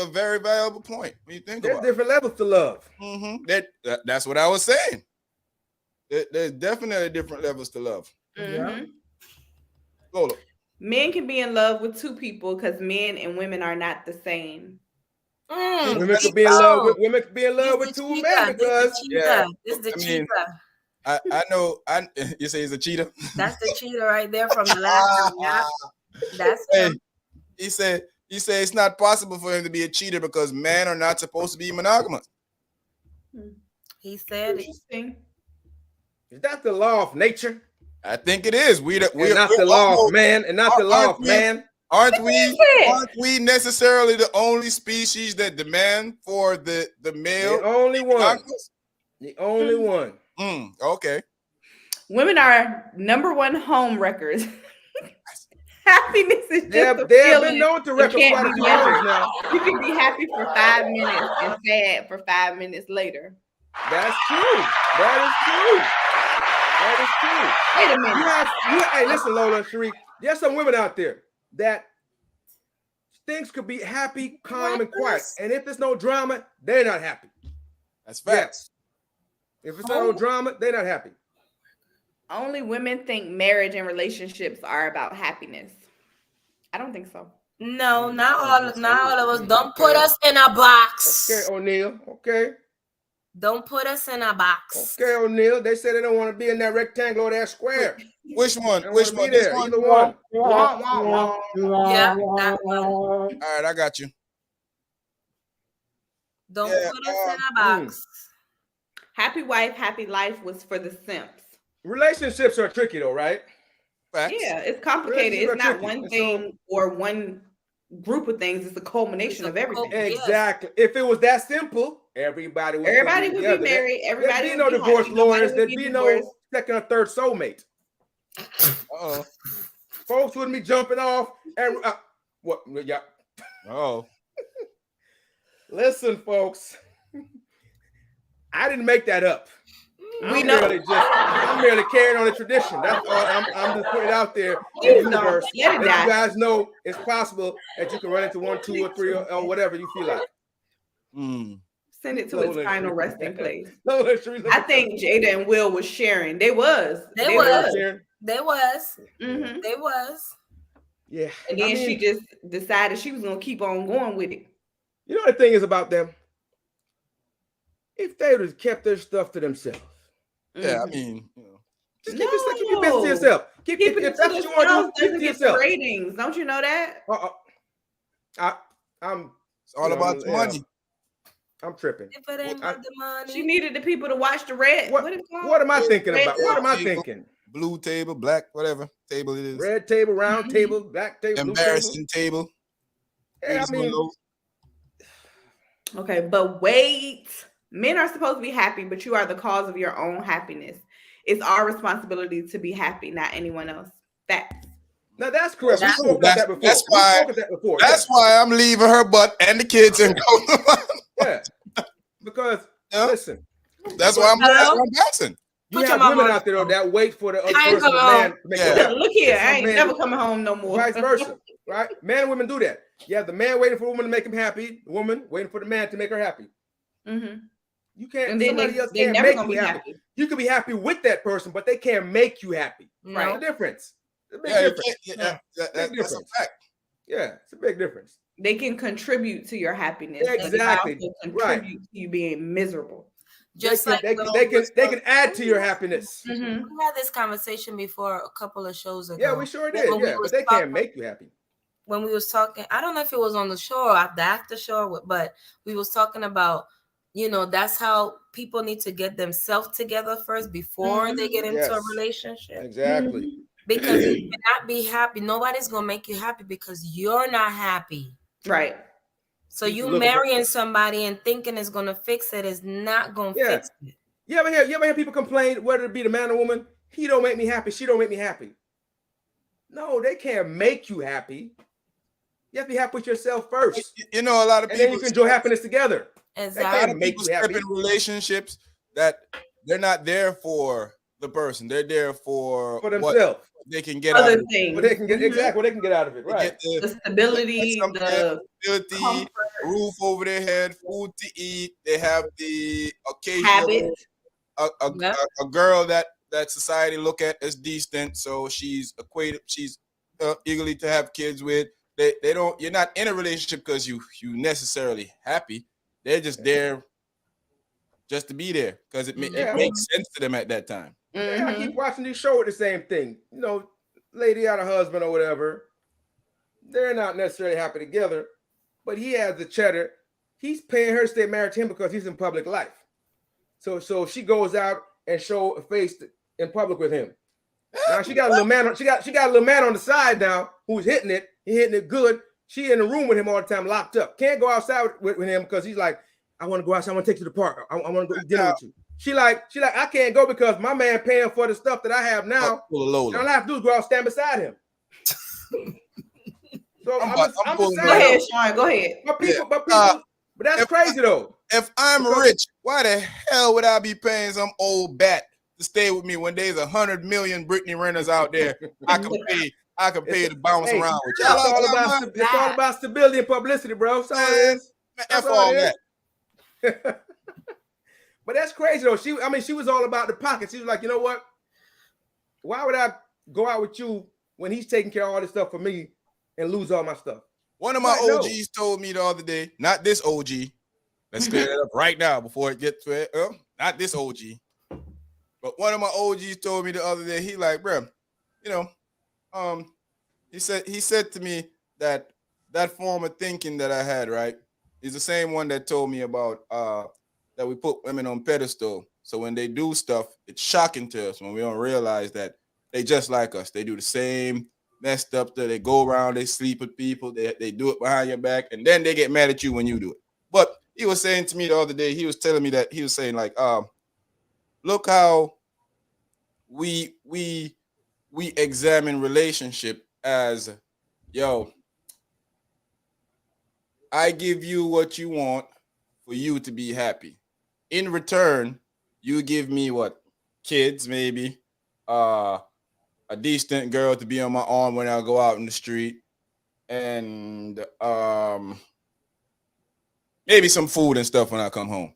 very valuable point when you think There's about different levels to love. it. That's what I was saying. There's definitely different levels to love. Mhm. Lola. Men can be in love with two people because men and women are not the same. Women could be in love with two men because This the I mean, cheetah. I know. You say he's a cheater. That's the cheetah right there from the last time. Yeah, that's him. He said it's not possible for him to be a cheater because men are not supposed to be monogamous. He said it. Interesting. is that the law of nature? I think it is. We're not the law of man, and not the law of man. Aren't we necessarily the only species that demand for the male? The only one. The only one. Okay. Women are number one home wreckers. Happiness is just They have been known to wreck quite a few homes now. You can be happy for 5 minutes and sad for 5 minutes later. That's true. That is true. Wait a minute. Hey, listen, Lola and Sheree. There's some women out there that things could be happy, calm, and quiet. And if there's no drama, they're not happy. That's facts. If it's no drama, they're not happy. Only women think marriage and relationships are about happiness. I don't think so. No, not all of us. Don't put us in a box. Okay, O'Neal. Okay. Don't put us in a box. Okay, O'Neal. They say they don't want to be in that rectangle or that square. Which one? Which one? This one? Either one. Yeah, that one. All right, I got you. Don't put us in a box. Happy wife, happy life was for the simps. Relationships are tricky though, right? Facts. Yeah, it's complicated. It's not one thing or one group of things. It's a culmination of everything. Exactly. If it was that simple, everybody would be married. Everybody there'd be no divorce lawyers. There'd be no second or third soulmate. Folks wouldn't be jumping off. What? Yeah. Oh. Listen, folks. I didn't make that up. I'm merely carrying on the tradition. That's all. I'm just putting it out there in the universe. Let you guys know it's possible that you can run into 1, 2, or 3 or whatever you feel like. Send it to its final resting place. I think Jada and Will was sharing. They was. Mm-hmm. Yeah. And then she just decided she was gonna keep on going with it. You know the thing is about them? If they would have kept their stuff to themselves. Yeah, I mean, just keep your business to yourself. Keep it if that's what you want to do, keep it to yourself. Ratings, don't you know that? I'm. It's all about the money. I'm tripping. If it ain't about the money. She needed the people to watch the red. What am I thinking about? What am I thinking? Blue table, black, whatever table it is. Red table, round table, black table, embarrassing table. Yeah, I mean. Okay, but wait. Men are supposed to be happy, but you are the cause of your own happiness. It's our responsibility to be happy, not anyone else. Facts. Now that's correct. That's why I'm leaving her butt and the kids and go. Yeah, because listen, that's why I'm bouncing. You have women out there that wait for the other person, man. Look here, I ain't never coming home no more. Vice versa, right? Men and women do that. You have the man waiting for the woman to make him happy, the woman waiting for the man to make her happy. You can't. And then somebody else can't make you happy. You can be happy with that person, but they can't make you happy. Right? The difference. That's a fact. Yeah, it's a big difference. They can contribute to your happiness. Exactly. They contribute to you being miserable. Just they can add to your happiness. We had this conversation before a couple of shows ago. Yeah, we sure did. Yeah, but they can't make you happy. When we was talking, I don't know if it was on the show or after show, but we was talking about, that's how people need to get themselves together first before they get into a relationship. Exactly. Because you cannot be happy. Nobody's gonna make you happy because you're not happy. Right. So He used to you look at her. marrying somebody and thinking it's gonna fix it is not gonna Yeah. fix it. You ever hear people complain, whether it be the man or woman, he don't make me happy, she don't make me happy. No, they can't make you happy. You have to be happy with yourself first. You know, a lot of And then people you can enjoy happiness together. Exactly. a lot can't of make people you step happy. in relationships that they're not there for the person. They're there for what themselves. they can get out Other of it. things. What they can get exactly what they can get out of it. They Right. get The the stability, some the stability, comfort, roof over their head, food to eat. They have the occasional habit. Yep. a girl that society look at as decent, so she's equated. She's eagerly to have kids with. They don't. You're not in a relationship because you necessarily happy. They're just there just to be there because it Yeah. makes sense to them at that time. Yeah, I keep Mhm. watching these shows with the same thing. You know, lady out a husband or whatever. They're not necessarily happy together, but he has the cheddar. He's paying her to stay married to him because he's in public life. So she goes out and show a face in public with him. Now she got a little man. She got a little man on the side now who's hitting it. He hitting it good. She in the room with him all the time, locked up. Can't go outside with him because he's like, I want to go outside. I want to take you to the park. I want to go eat dinner with you. She like, I can't go because my man paying for the stuff that I have now. Lola. All I have to do is go out and stand beside him. So I'm just pulling saying. Go ahead, Sean. Go ahead. But that's crazy though. If I'm rich, why the hell would I be paying some old bat to stay with me when there's 100 million Britney renters out there? I can pay to bounce around with. It's all about stability and publicity, bro. That's all it is. F all that. But that's crazy though. She was all about the pocket. She was like, you know what? Why would I go out with you when he's taking care of all this stuff for me and lose all my stuff? One of my OGs told me the other day, not this OG. Let's clear that up right now before it gets to it. Not this OG. But one of my OGs told me the other day, he like, bro, he said to me that form of thinking that I had, right, is the same one that told me about that we put women on pedestal. So when they do stuff, it's shocking to us when we don't realize that they just like us. They do the same messed up stuff. They go around, they sleep with people, they do it behind your back, and then they get mad at you when you do it. But he was saying to me the other day, he was telling me that he was saying like, look how we examine relationship as, yo, I give you what you want for you to be happy. In return, you give me what? Kids, maybe, a decent girl to be on my arm when I go out in the street, and maybe some food and stuff when I come home.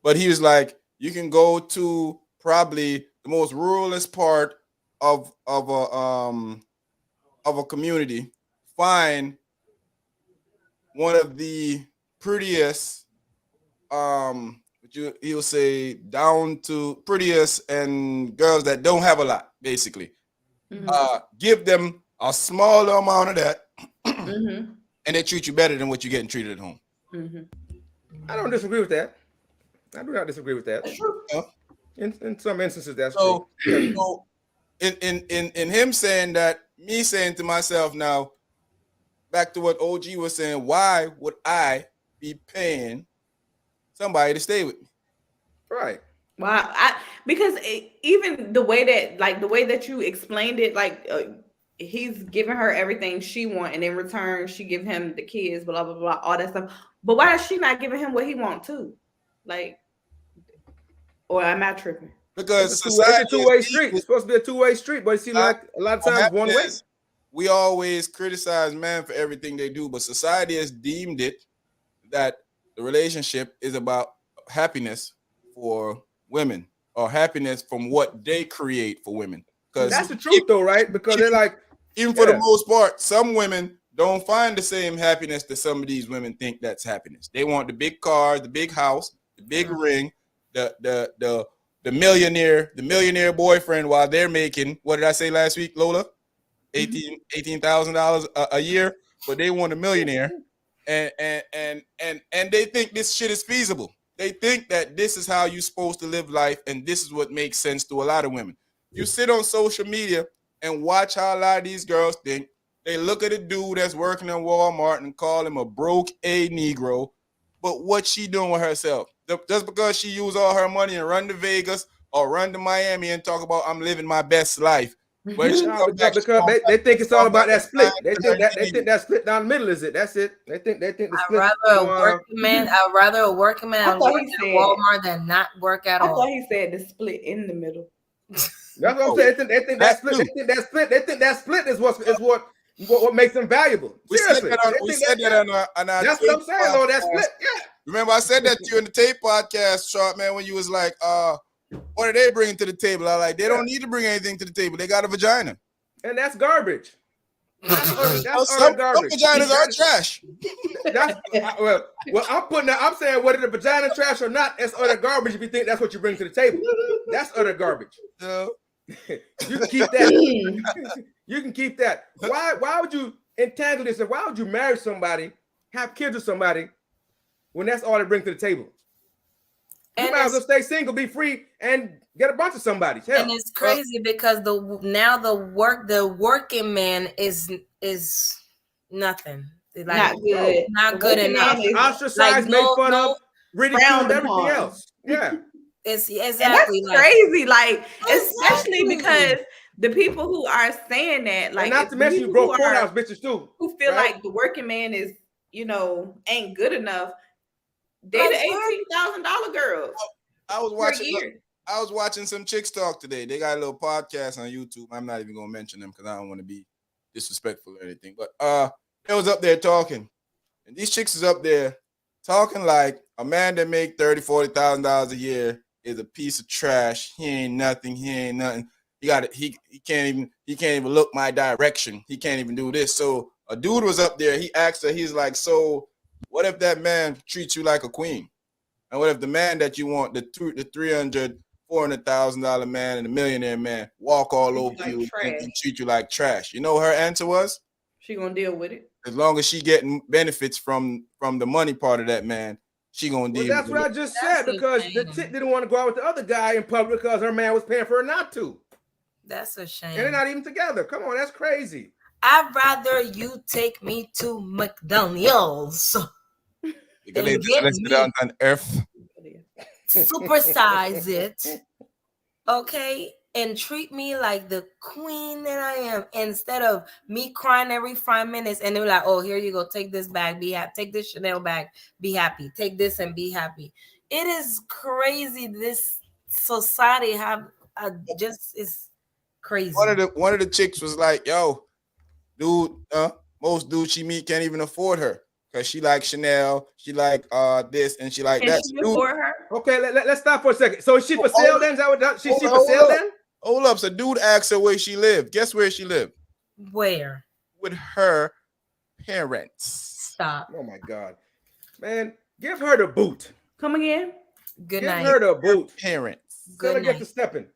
But he was like, you can go to probably the most ruralest part of a community, find one of the prettiest, he'll say down to prettiest and girls that don't have a lot, basically. Mm-hmm. Give them a smaller amount of that, mm-hmm. and they treat you better than what you're getting treated at home. Mm-hmm. I don't disagree with that. I do not disagree with that. That's true. Yeah. In some instances, that's true. So in him saying that, me saying to myself now, back to what OG was saying, why would I be paying somebody to stay with me? Right. Wow. Because even the way that you explained it, like he's giving her everything she wants, and in return she give him the kids, blah blah blah, all that stuff. But why is she not giving him what he wants too? Like, or am I tripping? Because it's a two-way street. It's supposed to be a two-way street, but it seems like a lot of times one way. We always criticize men for everything they do, but society has deemed it that the relationship is about happiness for women, or happiness from what they create for women. Because that's the truth, though, right? Because they're like, even for the most part, some women don't find the same happiness that some of these women think that's happiness. They want the big car, the big house, the big ring, the millionaire boyfriend, while they're making, what did I say last week, Lola? $18,000 a year, but they want a millionaire, and they think this shit is feasible. They think that this is how you're supposed to live life, and this is what makes sense to a lot of women. You sit on social media and watch how a lot of these girls think. They look at a dude that's working in Walmart and call him a broke a Negro. But what she doing with herself? Just because she use all her money and run to Vegas or run to Miami and talk about I'm living my best life. When she No, come back, she because gonna they think she's it's all gonna about that resign split. They to her think that nigga. split down the middle is it. That's it. They think the I'd split. rather a working man. I'd rather a working man I thought work he at said. Walmart than not work at I all. thought he said the split in the middle. That's what I'm Oh, saying. They think that that split. too. They think that split. They think that split is what makes them valuable. We said Seriously, that on they we think said that. that on our That's what tape I'm saying, Lord. That podcast. split. Yeah. Remember, I said that to you in the tape podcast, Sharp Man, when you was like, what are they bringing to the table? I like, they don't need to bring anything to the table. They got a vagina. And that's garbage. That's Some utter garbage. vaginas are trash. That's well. I'm saying whether the vagina trash or not, that's utter garbage. If you think that's what you bring to the table, that's utter garbage. So, You can keep that. You can keep that. Why would you entangle yourself? Why would you marry somebody, have kids with somebody, when that's all they bring to the table? You And might as well stay single, be free, and get a bunch of somebody. Hell, and it's crazy because the working man is nothing. Like, Not good. not The good working enough. man is ostracized, made fun of, ridiculed, frowned everything upon. else. Yeah. It's And that's exactly like crazy. Like, especially Exactly. because the people who are saying that, like, And not it's to mention you people broke courthouse bitches too. who feel right? like the working man is, ain't good enough. They Like, the $18,000 girls I was per watching. year. I was watching some chicks talk today. They got a little podcast on YouTube. I'm not even gonna mention them because I don't want to be disrespectful or anything. But they was up there talking, and these chicks is up there talking like a man that make $30,000-$40,000 a year is a piece of trash. He ain't nothing. He ain't nothing. He can't even look my direction. He can't even do this. So a dude was up there. He asked her. He's like, so what if that man treats you like a queen? And what if the man that you want, the $300,000, $400,000 man and the millionaire man, walk all over like you trash. and treat you like trash? You know what her answer was? She gonna deal with it. As long as she getting benefits from the money part of that man, she gonna Well, deal that's with what it. I just That's said, because the insane. chick didn't want to go out with the other guy in public because her man was paying for her not to. that's a And shame. they're not even together. Come on, that's crazy. I'd rather you take me to McDonald's Because and they get just me on earth. supersize it, okay, and treat me like the queen that I am, instead of me crying every 5 minutes and they're like, oh, here you go, take this bag, be happy, take this Chanel bag, be happy, take this and be happy. It is crazy. This society have just is crazy. One of the chicks was like, yo, dude, most dudes she meet can't even afford her. Cause she like Chanel, she like this, and she like Can that. she Dude, afford her? Okay, let's stop for a second. So is she for Hold sale up. then? Is that what she for Hold sale up. then? Hold up. So dude asked her where she lived. Guess where she lived? Where? With her parents. Stop. Oh my God. Man, give her the boot. Come again? Good Give night. her the boot. Parents. Tell her Good get to night. stepping.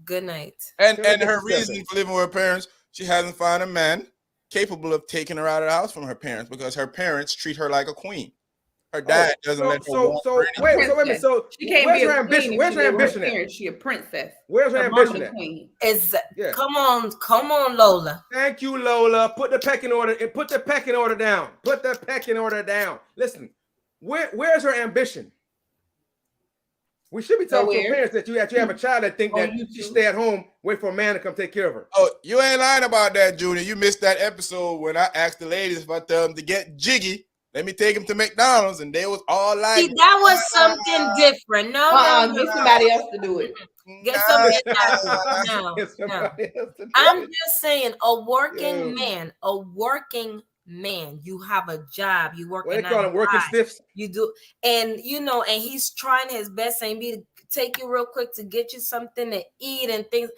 Good night. And Tell her get her to reason stepping. for living with her parents, she hasn't found a man capable of taking her out of the house from her parents because her parents treat her like a queen. Her dad doesn't let her want for anything. wait a minute. So She can't where's be her a ambition? queen. Where's her ambition at? Parents, she a princess. Where's her Her mama ambition the at? queen. It's Yeah. come on, Lola. Thank you, Lola. Put the pecking order. Put the pecking order down. Put the pecking order down. Listen, where's her ambition? We should be talking to parents that you have a child that think On that YouTube. she stay at home, wait for a man to come take care of her. Oh, you ain't lying about that, Junior. You missed that episode when I asked the ladies if I tell them to get jiggy. Let me take them to McDonald's, and they was all like, See, that was something different. No. Get somebody else to do it. Get somebody else. No. Get somebody else to do I'm it. just saying, a working Yeah. man, you have a job, you work. What they call them, working stiffs? You do, and and he's trying his best and be to take you real quick to get you something to eat and things.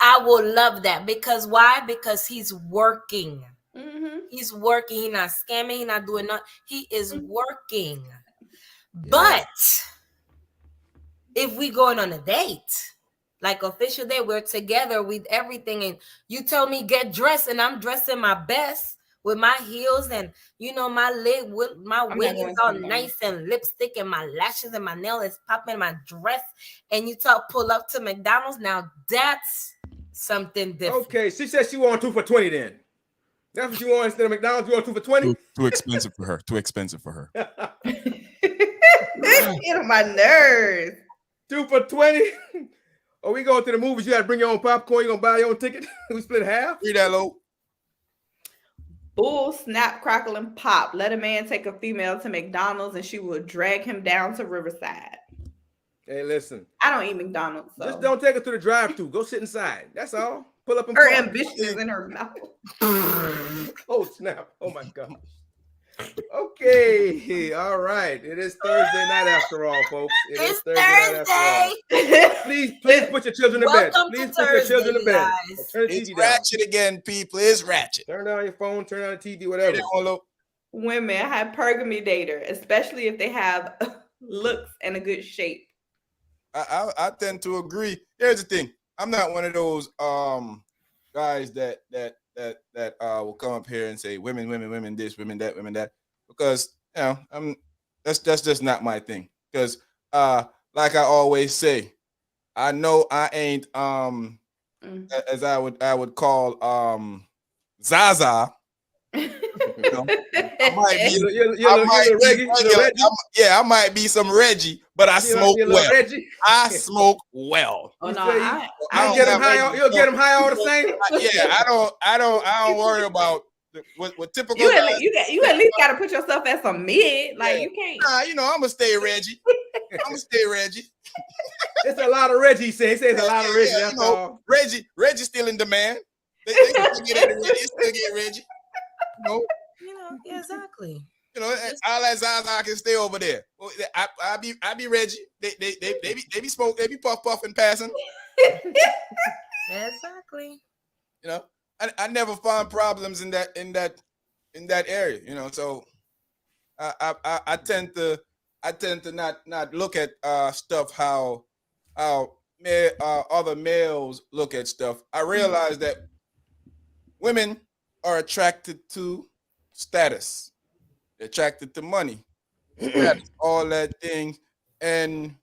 I will love that, because why? Because he's working. Mm-hmm. He's working. He's not scamming. He's not doing nothing. He is working. But if we going on a date, like official date, we're together with everything, and you tell me get dressed, and I'm dressing my best with my heels and my wig is all nice and lipstick and my lashes and my nail is popping, my dress, and you pull up to McDonald's. Now that's something different. Okay, she said she want 2 for $20 then. That's what you want instead of McDonald's. You want 2 for 20? Too expensive for her. Too expensive for her. Get on my nerves. 2 for 20. Or we go to the movies. You got to bring your own popcorn. You gonna buy your own ticket? We split half. Read that low. Bull, snap, crackle, and pop. Let a man take a female to McDonald's and she will drag him down to Riverside. Hey, listen. I don't eat McDonald's. So. Just don't take her to the drive-thru. Go sit inside. That's all. Pull up and Her park. ambition is in her mouth. Oh, snap. Oh, my gosh. Okay. All right. It is Thursday night after all, folks. It is It's Thursday night Thursday. after all. Please put your children to bed. Welcome Please to put your children to Thursday, bed. guys. Turn the It's TV down. ratchet again, people. It's ratchet. Turn down your phone. Turn down the TV, whatever. Women hypergamy dater, especially if they have looks and a good shape. I tend to agree. Here's the thing. I'm not one of those guys that will come up here and say women this, women that, because that's just not my thing. Because like I always say, I know I ain't as I would call Zaza. You know, I might be, I might be some Reggie, but I smoke well. Reggie. I smoke well. Oh no, You'll get them high all the same. I don't worry about what typical. You at least got to put yourself at some mid. Like you can't. Nah, I'm gonna stay Reggie. It's a lot of Reggie. He says a lot of Reggie. That's all. Reggie's still in demand. They still get Reggie. Yeah, exactly. All that Zaza can stay over there. I be Reggie. They be smoke. They be puff and passing. Exactly. I never find problems in that area. So I tend to not look at stuff how other males look at stuff. I realize that women are attracted to status. They're attracted to money, status, all that thing. And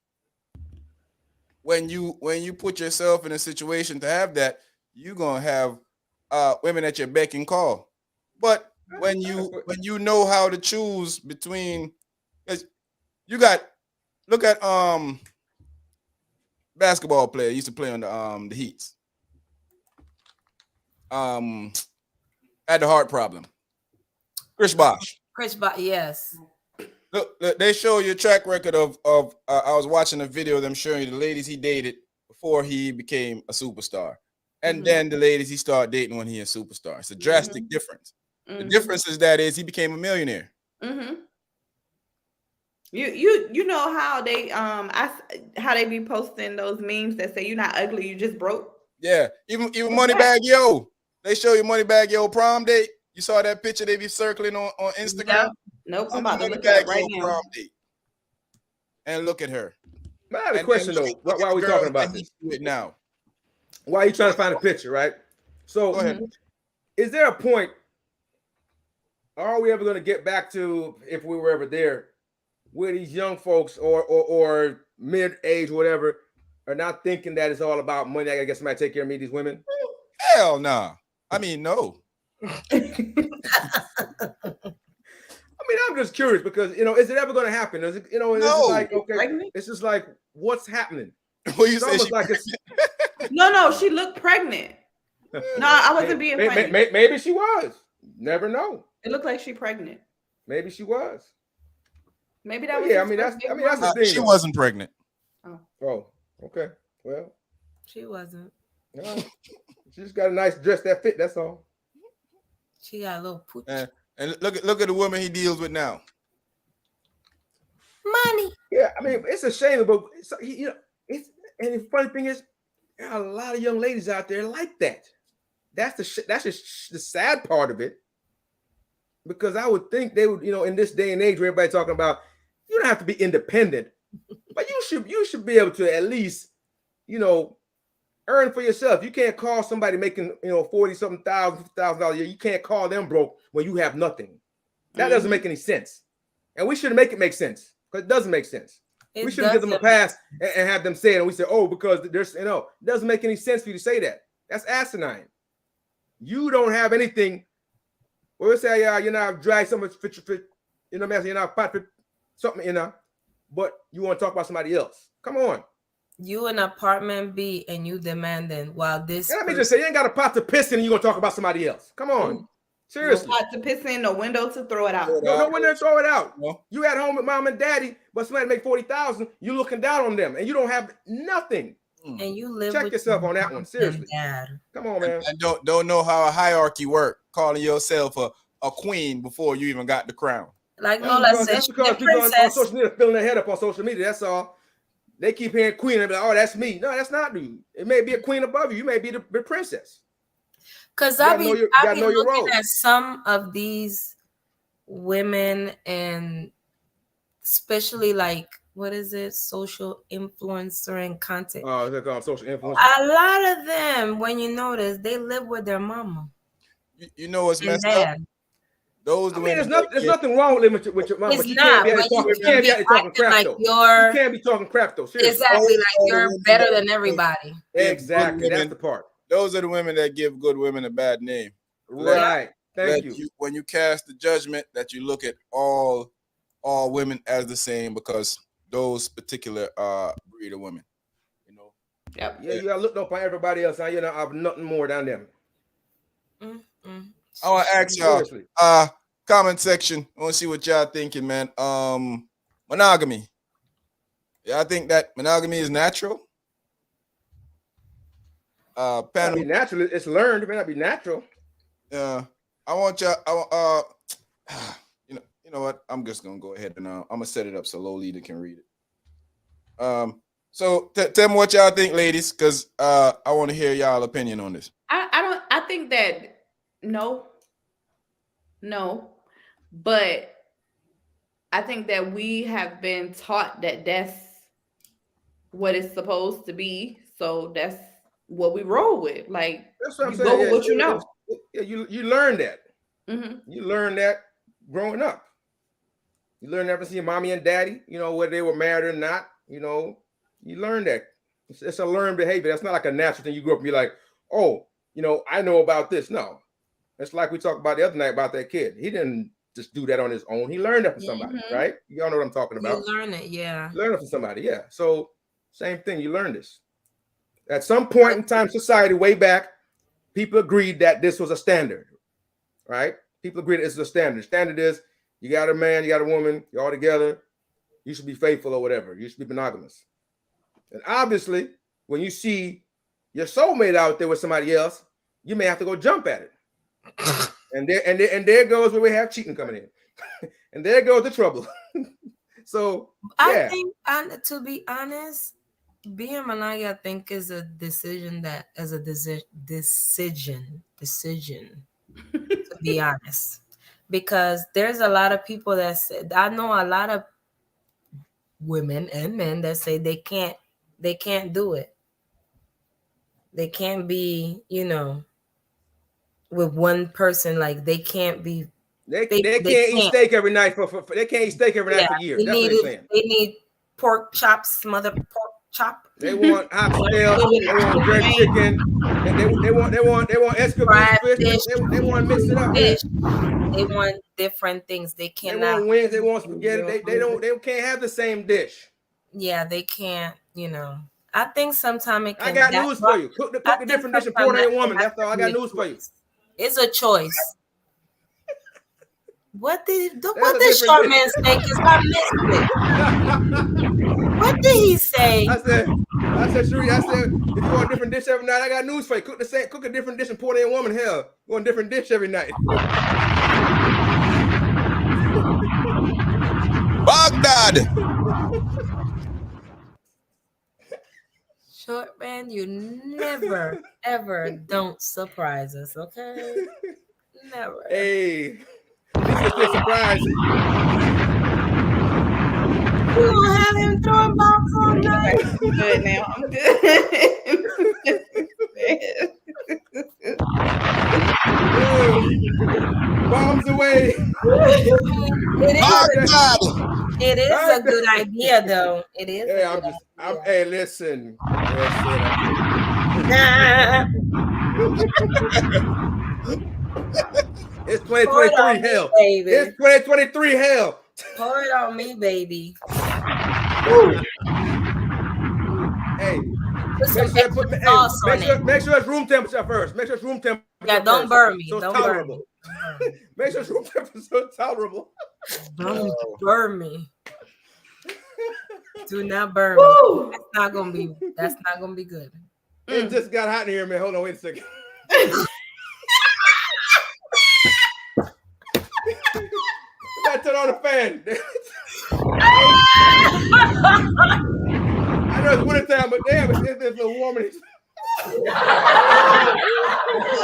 when you put yourself in a situation to have that, you're gonna have women at your beck and call. But when you know how to choose between, look at basketball player used to play on the Heats. Had the heart problem. Chris Bosh. Yes. Look, they show you a track record of I was watching a video of them showing you the ladies he dated before he became a superstar. And then the ladies he started dating when he a superstar. It's a drastic difference. The difference is he became a millionaire. You know how they how they be posting those memes that say you're not ugly, you just broke. Yeah, even Moneybag Yo. They show you Moneybag Yo prom date. You saw that picture they be circling on Instagram? Nope. I'm about to look at it right now. Prom date. And look at her. I have a question though. Why are we talking about this now? Why are you trying to find a picture, right? So, is there a point? Are we ever going to get back to, if we were ever there, where these young folks or mid-age, whatever, are not thinking that it's all about money? I guess somebody take care of me, these women. Hell no. Nah. I mean, no. I mean, I'm just curious because is it ever going to happen? Is it, no. It's just like it's just like what's happening. Well, you say No, she looked pregnant. No, I wasn't being funny. Maybe she was. Never know. It looked like she pregnant. Maybe she was. Maybe that was. Yeah, that's the thing. She wasn't pregnant. Oh, okay. Well, she wasn't. No, she just got a nice dress that fit. That's all. She got a little pooch. And look at the woman he deals with now. Money. Yeah, I mean, it's a shame, but and the funny thing is, there are a lot of young ladies out there like that. That's just the sad part of it. Because I would think they would, in this day and age where everybody's talking about, you don't have to be independent, but you should be able to at least, earn for yourself. You can't call somebody making, $40-something thousand, $50,000 a year. You can't call them broke when you have nothing. That doesn't make any sense. And we shouldn't make it make sense because it doesn't make sense. We shouldn't give them a pass and have them say it. And we say, oh, because there's, it doesn't make any sense for you to say that. That's asinine. You don't have anything Or we say, yeah, you know, I've dried so much, you know, you're not pot something, you know, but you want to talk about somebody else. Come on. You an apartment B and you demanding while this. And let me just say, you ain't got a pot to piss in and you're going to talk about somebody else. Come on. Seriously. No pot to piss in, no window to throw it out. No window to throw it out. No. You at home with mom and daddy, but somebody make 40,000, you looking down on them and you don't have nothing. And you live Check with yourself on that one. Seriously. Dad. Come on, man. And don't know how a hierarchy work, calling yourself a queen before you even got the crown. Like Lola said, that's because people on social media filling their head up on social media. That's all. They keep hearing queen and be like, oh, that's me. No, that's not you. It may be a queen above you. You may be the princess. Because I be looking at some of these women, and especially like, what is it? Social influencer and content. Oh, they're called social influencer. A lot of them, when you notice, they live with their mama. You know what's messed up? Those there's nothing wrong with living with your mama. It's but you not. can't be out there talking crap though. You can't be talking crap though. Seriously. Exactly, like you're better than everybody. Exactly, that's the part. Those are the women that give good women a bad name. Right. Thank you. When you cast the judgment, that you look at all women as the same, because those particular breed of women, you know. Yep. Yeah, you gotta look up on everybody else. You know, I've nothing more than them. I want to ask y'all, comment section. I want to see what y'all thinking, man. Monogamy. Y'all think that monogamy is natural? Panel. Be natural. It's learned. It may not be natural. Yeah. I want y'all. You know what? I'm just gonna go ahead and I'm gonna set it up so Lolita can read it. So tell me what y'all think, ladies, because I want to hear y'all opinion on this. I think that no, but I think that we have been taught that that's what it's supposed to be, so that's what we roll with. Like, that's what I'm saying. Go with what you know. You learn that. Mm-hmm. You learn that growing up. You learn that from seeing mommy and daddy. You know, whether they were married or not. You know, you learn that. It's a learned behavior. That's not like a natural thing. You grow up and you're like, oh, you know, I know about this. No. It's like we talked about the other night about that kid. He didn't just do that on his own. He learned that from somebody, right? Y'all know what I'm talking about. You learn it, yeah. Learn it from somebody, yeah. So same thing, you learn this. At some point in time, society, way back, people agreed that this was a standard, right? People agreed this is a standard. Standard is you got a man, you got a woman, you're all together. You should be faithful or whatever. You should be monogamous. And obviously, when you see your soulmate out there with somebody else, you may have to go jump at it. and there goes where we have cheating coming in. And there goes the trouble. So I think, to be honest, being monogamous, I think, is a decision that as a decision. To be honest, because there's a lot of people that say, I know a lot of women and men that say they can't do it. They can't be, you know, with one person. Like they can't be. They can't eat steak every night they can't eat steak every night for years. That's what they're saying. They need pork chops, smothered pork chop. They want oxtail. They want jerk chicken. They want escovitch fish. They want to mix it up. Fish. They want different things. They cannot. They want wings. They want spaghetti. They can't have the same dish. Yeah, they can't. You know. I think sometimes it can. I got news for you. Cook a different dish and pour it on a woman. That's all. I got news for you. It's a choice. What did short man say? Because I missed it. What did he say? I said, Shuri, if you want a different dish every night, I got news for you. Cook a different dish and pour it in a woman. Hell, you want a different dish every night. Baghdad. Short man, you never ever don't surprise us, okay? Never. Hey. This is a surprise. You gonna have him throwing bombs all night? I'm good now. I'm good. Bombs away. It is a good idea, though. It is. Hey, listen. It's Pour it 2023 on me, hell. baby. It's 2023 hell. Pour it on me, baby. Hey, Put some make sure extra hey, sauce on it. make sure it's room temperature first. Make sure it's room temperature Yeah, don't first, burn me. so it's Don't burn tolerable. me. Don't burn me. Make sure it's room temperature so it's tolerable. Don't burn me. Do not burn me. Woo! That's not gonna be good. It just got hot in here, man. Hold on, wait a second. You gotta turn on the fan. I know it's wintertime, but damn, it's a little warm in here.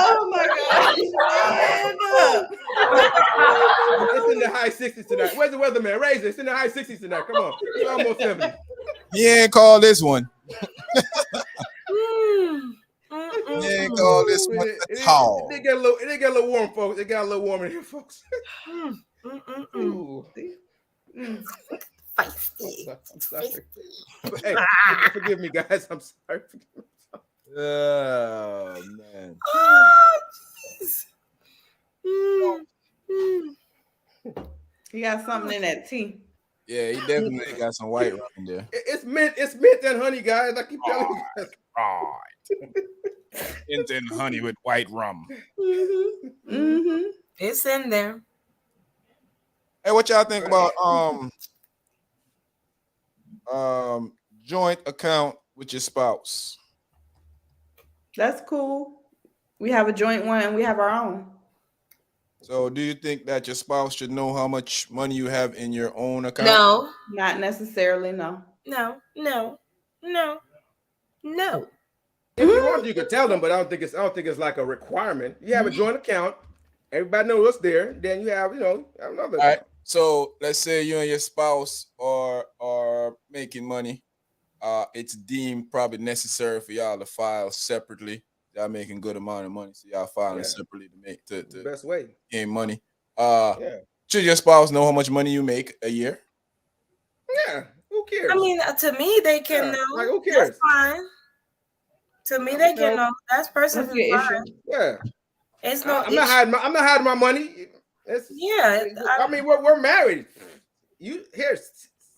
Oh my God. It's in the high 60s tonight. Where's the weatherman? Raise it. It's in the high 60s tonight. Come on. It's almost 70. He ain't called this one. Mm. He ain't called this one at all. It did get a little warm, folks. It got a little warm in here, folks. Ooh. Feisty. I'm sorry. Hey, forgive me, guys. I'm sorry. Oh man. You got something in that tea. Yeah, he definitely got some white rum in there. It's mint and honey, guys. I keep telling you guys. Right. Mint and honey with white rum. It's in there. Hey, what y'all think about joint account with your spouse? That's cool. We have a joint one and we have our own. So do you think that your spouse should know how much money you have in your own account? No. Not necessarily, no. No. If you want, you could tell them, but I don't think it's like a requirement. You have a joint account. Everybody knows what's there. Then you have, have another. All right. So let's say you and your spouse are making money. It's deemed probably necessary for y'all to file separately. Y'all making good amount of money, so y'all filing separately to make to best way gain money. Should your spouse know how much money you make a year? Yeah, who cares? I mean, to me, they can know. Like, who cares? That's fine. To me, they can know. That's perfectly fine. Yeah, it's no. I'm not hiding my money. I mean, we're married. You here?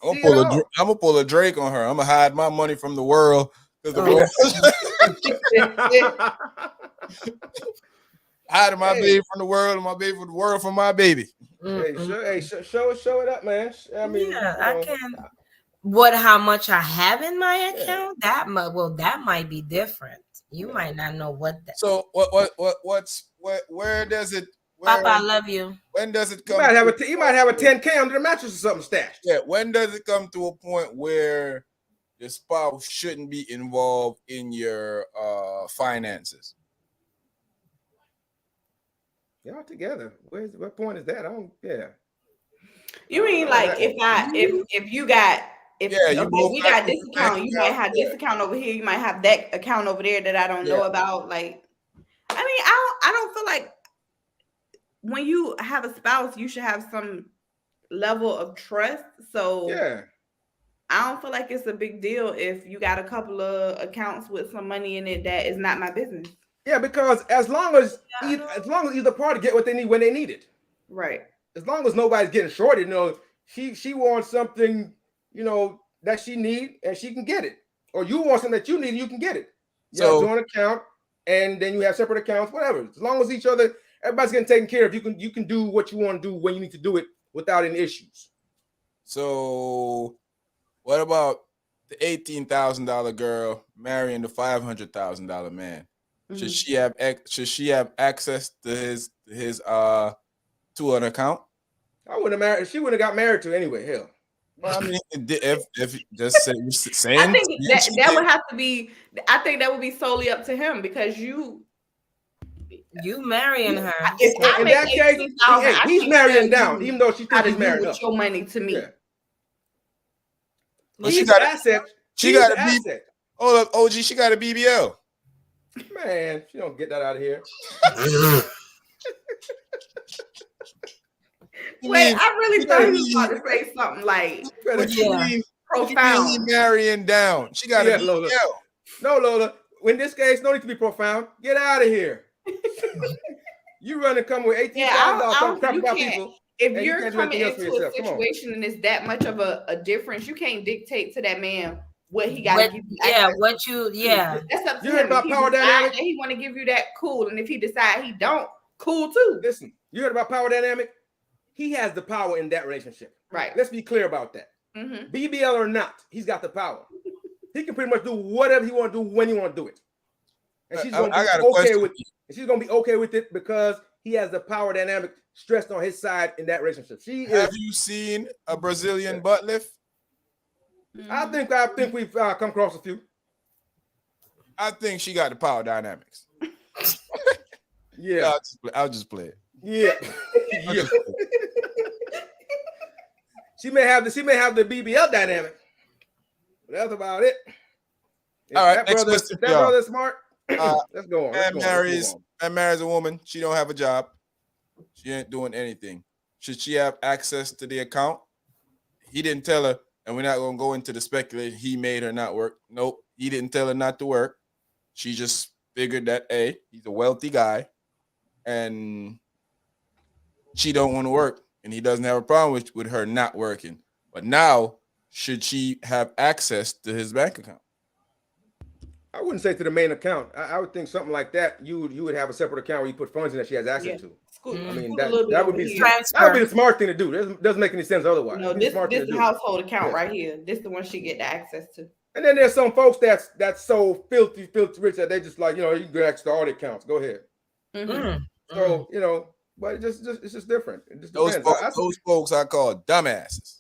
I'm gonna pull a Drake on her. I'm gonna hide my money from the world because the world hiding my baby from the world and my baby from the world from my baby. Hey, show it up, man. I mean, I can. How much I have in my account? That might be different. You might not know what that. So where does it? Papa, I love you. When does it come? You might have a 10K under the mattress or something stashed. Yeah. When does it come to a point where your spouse shouldn't be involved in your finances? Y'all together. What point is that? I don't. Yeah. You mean like if you got we got this account, you might have this account over here, you might have that account over there that I don't know about. Like, I mean, I don't feel like when you have a spouse, you should have some level of trust. So I don't feel like it's a big deal if you got a couple of accounts with some money in it that is not my business. Yeah, because as long as either party get what they need when they need it, right? As long as nobody's getting shorted, she wants something, that she need and she can get it, or you want something that you need and you can get it. You have a joint account, and then you have separate accounts, whatever. As long as everybody's getting taken care of, you can do what you want to do when you need to do it without any issues. So, what about the $18,000 girl marrying the $500,000 man? Mm-hmm. Should she have access to his to an account? I wouldn't have married. She wouldn't have got married to anyway. Hell. Well, I mean, if just saying, I think that would have to be. I think that would be solely up to him because you marrying her. If I make $18,000, he's marrying down, even though she thinks he's married up. Your money to me. Yeah. Well, she got an asset. She got an asset. Hold up, OG. She got a BBL. Man, she don't get that out of here. Wait, I really thought he was about to say something like profound. Marrying down. She got a BBL. Lola. No, Lola. In this case, no need to be profound. Get out of here. You run and come with Yeah, $18,000 I talking don't, crap you about can't. people, If and you you're can't do coming anything else for into a yourself. Come on. situation and it's that much of a difference, you can't dictate to that man what he got to What, give you yeah, access what you, to. yeah. That's up to You heard him. If about he power decide dynamic? that he want to give you that, cool. And if he decide he don't, cool too. Listen, you heard about power dynamic? He has the power in that relationship. Right. Let's be clear about that. Mm-hmm. BBL or not, he's got the power. He can pretty much do whatever he want to do when he want to do it, and she's gonna I be got a okay question. with. And she's gonna be okay with it because he has the power dynamic stressed on his side in that relationship. Have you seen a Brazilian butt lift? I think we've come across a few. I think she got the power dynamics. Yeah, I'll just play it. yeah, yeah. She may have the BBL dynamic. But that's about it. If All right, that next brother, question, if that y'all. brother's smart. Let's go on. Let's Man marries a woman. She don't have a job. She ain't doing anything. Should she have access to the account? He didn't tell her, and we're not gonna go into the speculation. He made her not work. Nope, he didn't tell her not to work. She just figured that, hey, he's a wealthy guy, and she don't want to work, and he doesn't have a problem with her not working. But now, should she have access to his bank account? I wouldn't say to the main account. I would think something like that. You would have a separate account where you put funds in that she has access to. I mean, that would be the smart thing to do. It doesn't make any sense otherwise. No, this the household account right here. This the one she get the access to. And then there's some folks that's so filthy rich that they just like, you can get access to all the accounts. Go ahead. Mm-hmm. So but it's just different. It just Those depends. those folks I call dumbasses.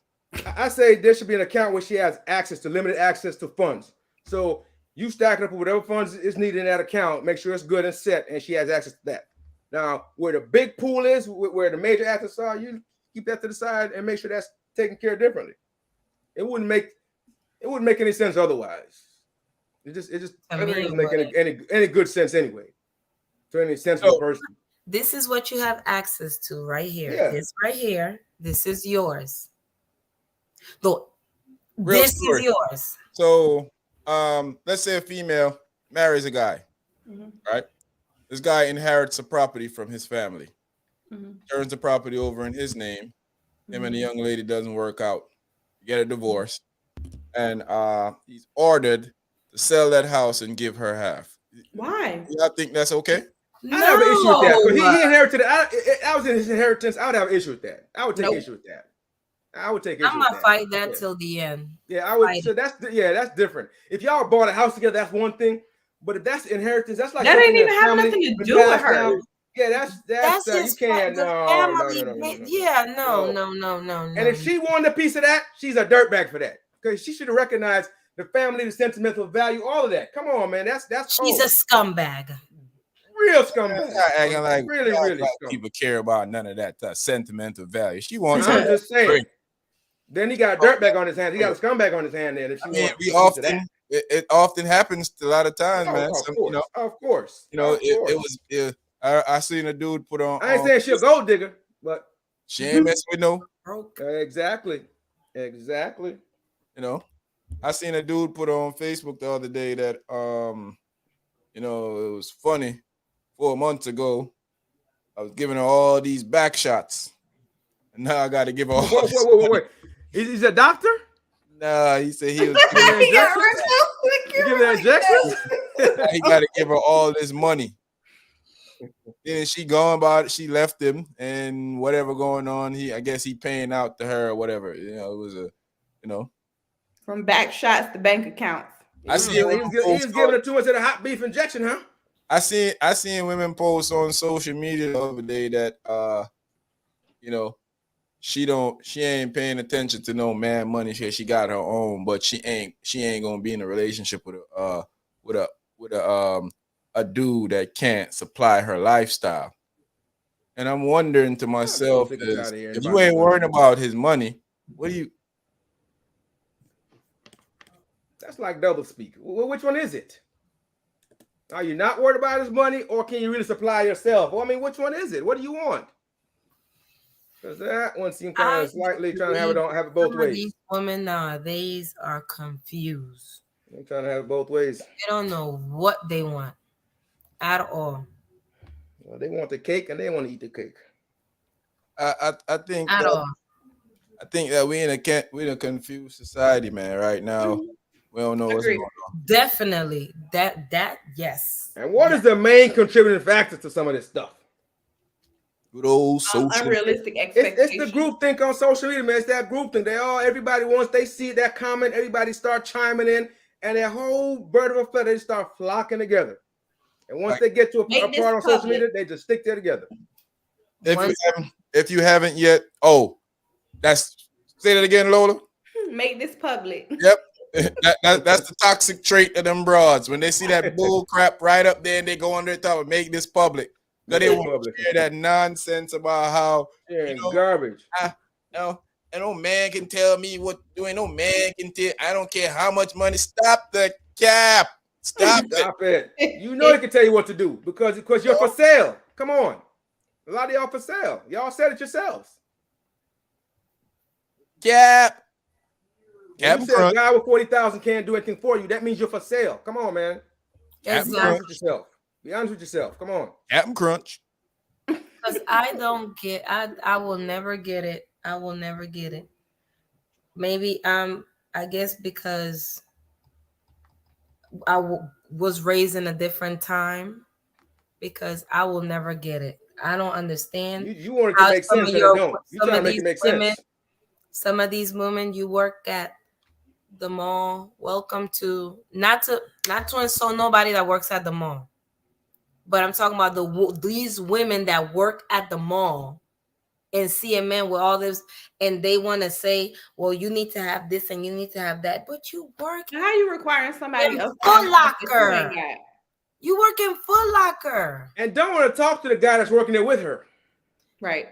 I say there should be an account where she has limited access to funds. So you stack it up with whatever funds is needed in that account, make sure it's good and set, and she has access to that. Now, where the big pool is, where the major assets are, you keep that to the side and make sure that's taken care of differently. It wouldn't make any sense otherwise. It just doesn't make any good sense anyway. To any sensible person. This is what you have access to right here. Yeah. This right here. This is yours. This is yours. So let's say a female marries a guy, right? This guy inherits a property from his family, turns the property over in his name. Him and the young lady doesn't work out. Get a divorce, and he's ordered to sell that house and give her half. Why? I think that's okay. I have an issue with that. But he inherited it. I was in his inheritance. I would have an issue with that. I would take issue with that. I would take issue with that. I'm gonna fight that till the end. Yeah, I would. So that's different. If y'all bought a house together, that's one thing. But if that's inheritance, that's like that ain't even have nothing to do with her. Yeah, that's you can't. No. Yeah, no. And if she wanted a piece of that, she's a dirtbag for that because she should have recognized the family, the sentimental value, all of that. Come on, man, that's. She's a scumbag. Real scumbag. Acting like really like people care about none of that sentimental value. She wants. I'm just saying. Then he got a dirtbag on his hand. He got a scumbag on his hand. Then It often happens a lot of times, man. Of course. I seen a dude put on. I ain't saying she a gold digger, but she ain't messing with no. Exactly. I seen a dude put on Facebook the other day that it was funny. 4 months ago, I was giving her all these back shots, and now I got to give her. Wait. He's a doctor? Nah, he said he was giving her injections. He got to give her all this money. Then she gone about it. She left him, and whatever going on, I guess he paying out to her or whatever. It was from back shots to bank accounts. I see he was giving her too much of the hot beef injection, huh? I seen women post on social media the other day that she ain't paying attention to no man money. She got her own, but she ain't gonna be in a relationship with a dude that can't supply her lifestyle. And I'm wondering to myself, if you ain't worrying about his money, what do you? That's like double speak. Which one is it? Are you not worried about his money, or can you really supply yourself? Well, I mean, which one is it? What do you want? Because that one seems kind of slightly trying to have it both ways. These women nowadays are confused. They're trying to have it both ways. They don't know what they want at all. Well, they want the cake and they want to eat the cake. I think At that all. we in a confused society, man. Right now, Mhm. we don't know what's Agreed. going on. Definitely. That yes. And what Yeah. is the main contributing factor to some of this stuff? Good old social. Unrealistic It's the expectations. group think on social media, man. It's that group thing. Everybody once they see that comment, everybody start chiming in, and that whole bird of a feather, they start flocking together. And once Like, they get to a Make this part on social public. media, they just stick there together. Once if you haven't yet, that's say that again, Lola. Make this public. Yep. That's the toxic trait of them broads. When they see that bull crap right up there and they go under the top and make this public. Because they Make it want public. to share that nonsense about how, you Sharing know, garbage. no, and no man can tell me what to do. And no man can tell, I don't care how much money. Stop the cap. Stop it. Stop it. You know they can tell you what to do because you're for sale. Come on. A lot of y'all for sale. Y'all said it yourselves. Cap. When you Captain say a Crunch. guy with 40,000 can't do anything for you, that means you're for sale. Come on, man. Captain Be Crunch. honest with yourself. Be honest with yourself. Come on. Captain Crunch. because I don't get I will never get it. I will never get it. Maybe I guess because was raised in a different time because I will never get it. I don't understand You want it to how make some sense, of and it your don't. You some trying to of make these it make women, sense. some of these women you work at the mall. Welcome to not to insult nobody that works at the mall, but I'm talking about these women that work at the mall and see a man with all this, and they want to say, "Well, you need to have this and you need to have that," but you work How you requiring somebody in else to Foot have stuff that you ain't Locker. got? You work in Foot Locker. And don't want to talk to the guy that's working there with her. Right.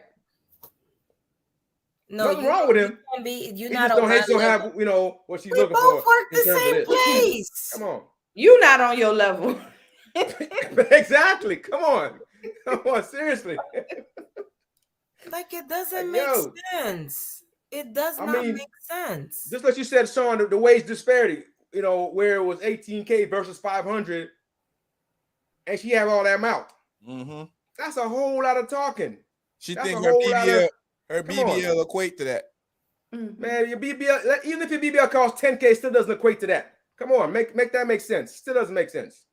No, Nothing you wrong with you him. can't be. You're He not just a don't one have level. what she's We looking both for work in the terms of same this. place. Come on. You not on your level. Exactly. Come on. Come on. Seriously. Like it doesn't Like, make yo, sense. It does I not mean, make sense. just like you said, Sean, the wage disparity, where it was 18K versus 500, and she have all that mouth. Mm-hmm. That's a whole lot of talking. She That's think a whole lot of. her Come on. BBL equate to that. Man, your BBL, even if your BBL costs 10K, still doesn't equate to that. Come on, make that make sense. Still doesn't make sense.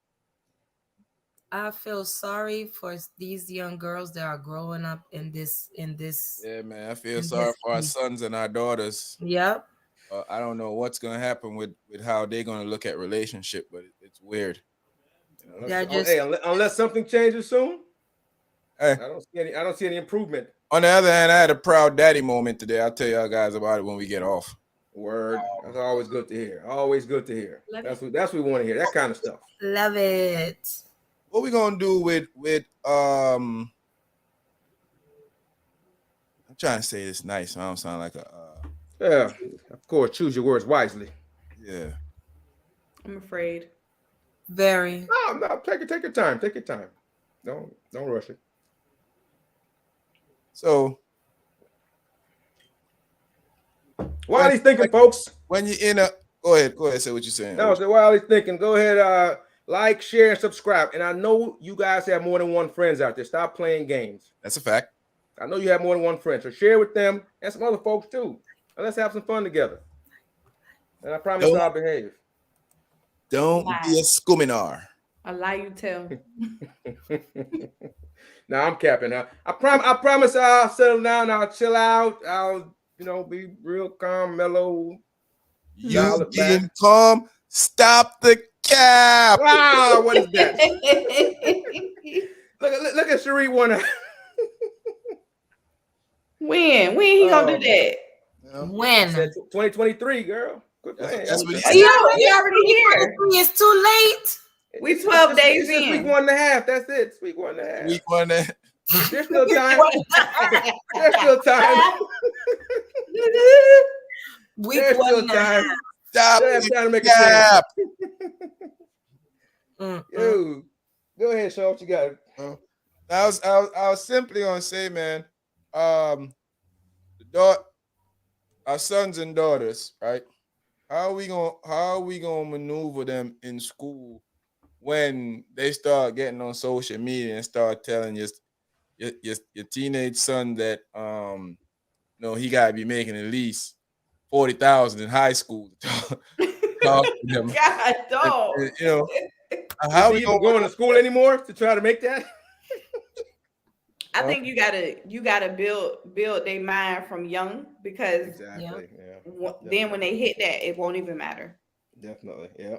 I feel sorry for these young girls that are growing up in this. Yeah, man. I feel in sorry this for our age. sons and our daughters. Yep. I don't know what's gonna happen with how they're gonna look at relationship, but it's weird. They're just Hey, unless something changes soon, Hey, I don't see any improvement. on the other hand, I had a proud daddy moment today. I'll tell y'all guys about it when we get off. Word. That's always good to hear. Always good to hear. Love That's what we want to hear. That kind of stuff. love it. What we gonna do with I'm trying to say this nice, so I don't sound like a Yeah, of course. Choose your words wisely. yeah. I'm afraid. Very. No, take your time. Take your time. Don't rush it. So While he's thinking, folks. when you're in a go ahead, say what you're saying. No, so while he's thinking, go ahead, like, share, and subscribe. And I know you guys have more than one friends out there. Stop playing games. That's a fact. I know you have more than one friend, so share with them and some other folks too. And let's have some fun together. And I promise I'll behave. Don't be a scuminar. A lie you tell. Now I'm capping. I promise I'll settle down. I'll chill out. I'll be real calm, mellow. You being calm. Stop the cap. Wow, what is that? Look at Cherie one. When he gonna do that? When? 2023, girl. Quit playing. That's what he Oh, said. he already here. It's too late. We 12 days it's just in. week 1.5. That's it. It's week 1.5. Week one. There's still time. There's still time. Week There's one still and a time. half. Stop There's the time to make a cap. change. Yo, go ahead, Sean. What you got? I was simply gonna say, man, our sons and daughters, right? How are we gonna maneuver them in school when they start getting on social media and start telling your teenage son that he gotta be making at least 40,000 in high school to talk to them. God, And, dog. how Is we he gonna even going to school anymore to try to make that? I think you gotta build their mind from young, because Exactly. Yeah. then when they hit that, it won't even matter. Definitely. Yeah.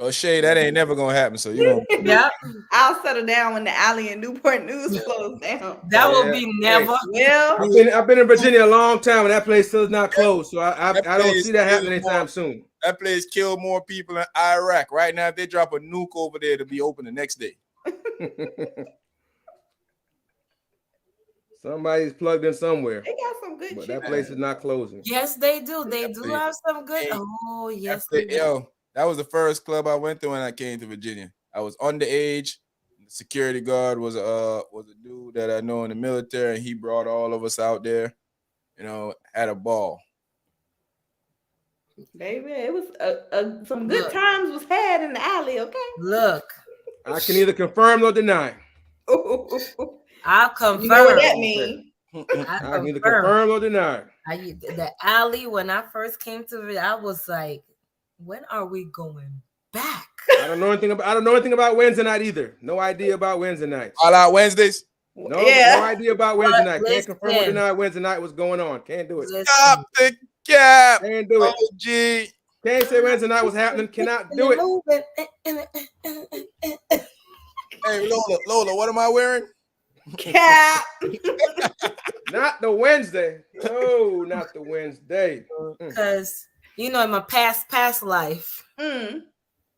Oh, Shay, that ain't never gonna happen. So you gonna Yep. I'll settle down when the alley and Newport News close down. That will Yeah. be Hey, never. Well, I've been in Virginia a long time, and that place still is not closed. So that I don't place see that kill happening more. anytime soon. That place killed more people in Iraq. Right now, if they drop a nuke over there, to be open the next day. Somebody's plugged in somewhere, they got some good but chicken. that place is not closing. Yes, they do. They That do place have some good. ain't- Oh, yes, That they place- do. yo, that was the first club I went to when I came to Virginia. I was underage. The security guard was a dude that I know in the military, and he brought all of us out there. Had a ball. Baby, it was some good Look. times was had in the alley. Okay. Look, I can neither confirm nor deny. I'll You know what confirm. that means? I I can neither confirm. confirm nor deny. The alley, when I first came to it, I was like, when are we going back? I don't know anything about Wednesday night either. No idea about Wednesday nights. All out Wednesdays. No Yeah. idea about Wednesday But night. Can't confirm or listen. deny Wednesday night what's going on. Can't do it. Listen, Stop the cap. Can't do it. OG. Can't say Wednesday night was happening. Cannot do it. Hey, Lola, what am I wearing? Cap. Not the Wednesday. No, not the Wednesday. because in my past life, Mm.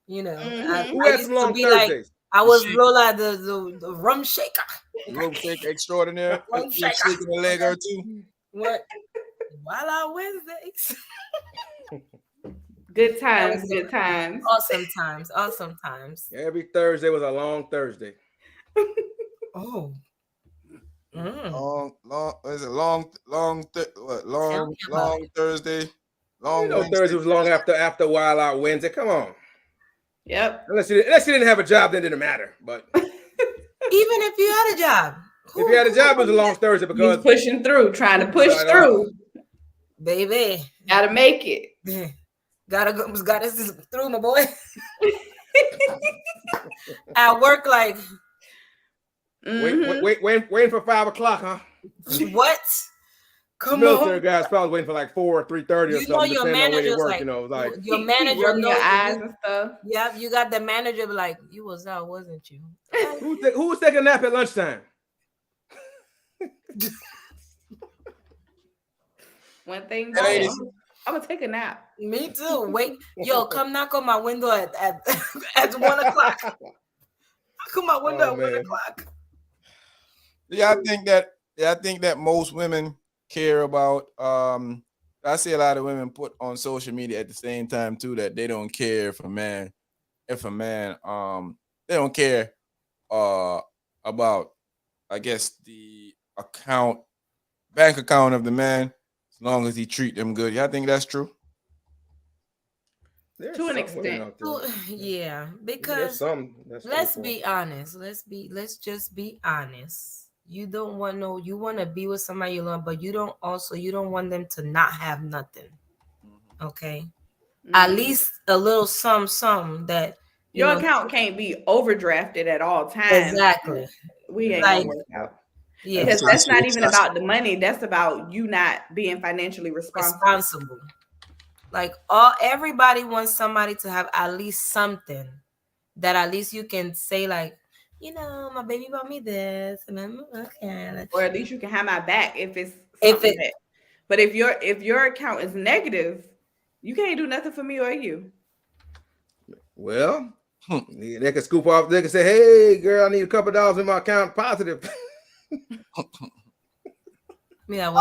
Who I had used some to long be like, Thursdays? I was Lola, the rum shaker. Room shake extraordinaire. Rum You're shaker. shaking a leg or two. What? While on Wednesdays. Good times, good times. Awesome times. Every Thursday was a long Thursday. Oh. Long Thursday. Long Thursday Wednesday. was long after Wild Out Wednesday. Come on. Yep. Unless you didn't have a job, then it didn't matter. But Even if you had a job. if you had a job, it was a long Thursday He's because pushing through, trying to push Right on. through. Baby. Gotta make it. Gotta this through, my boy. At work, like, waiting for 5 o'clock, huh? what? Come Military on. guys probably waiting for like 4 or 3:30 or You know something, your depending on where they manager's work. like, Like your Keep manager rubbing your knows eyes you. and stuff. Yep, you got the manager be like, you was out, wasn't you? who was taking a nap at lunchtime? One thing, That ain't I'm gonna take a nap. Me too. Wait, yo, come knock on my window at 1 o'clock. Knock on my window Oh, at 1 man. o'clock. Yeah, I think that most women care about. I see a lot of women put on social media at the same time too that they don't care if a man, they don't care about, I guess, the bank account of the man, as long as he treat them good. Yeah, I think that's true. There's To an some women extent. out there. Yeah, There's because some. That's let's true. be honest. Let's just be honest. You don't want you want to be with somebody you love, but you don't want them to not have nothing. Okay. At least a little some that Your account can't be overdrafted at all times. Exactly. We ain't Like, gonna work out. Yeah. Because that's not even about the money. That's about you not being financially responsible. Like everybody wants somebody to have at least something that at least you can say, like, my baby bought me this, and I'm okay. Or at least you can have my back if it's something that. But if your account is negative, you can't do nothing for me or you. Well, they can scoop off. They can say, "Hey, girl, I need a couple of dollars in my account, positive." Yeah.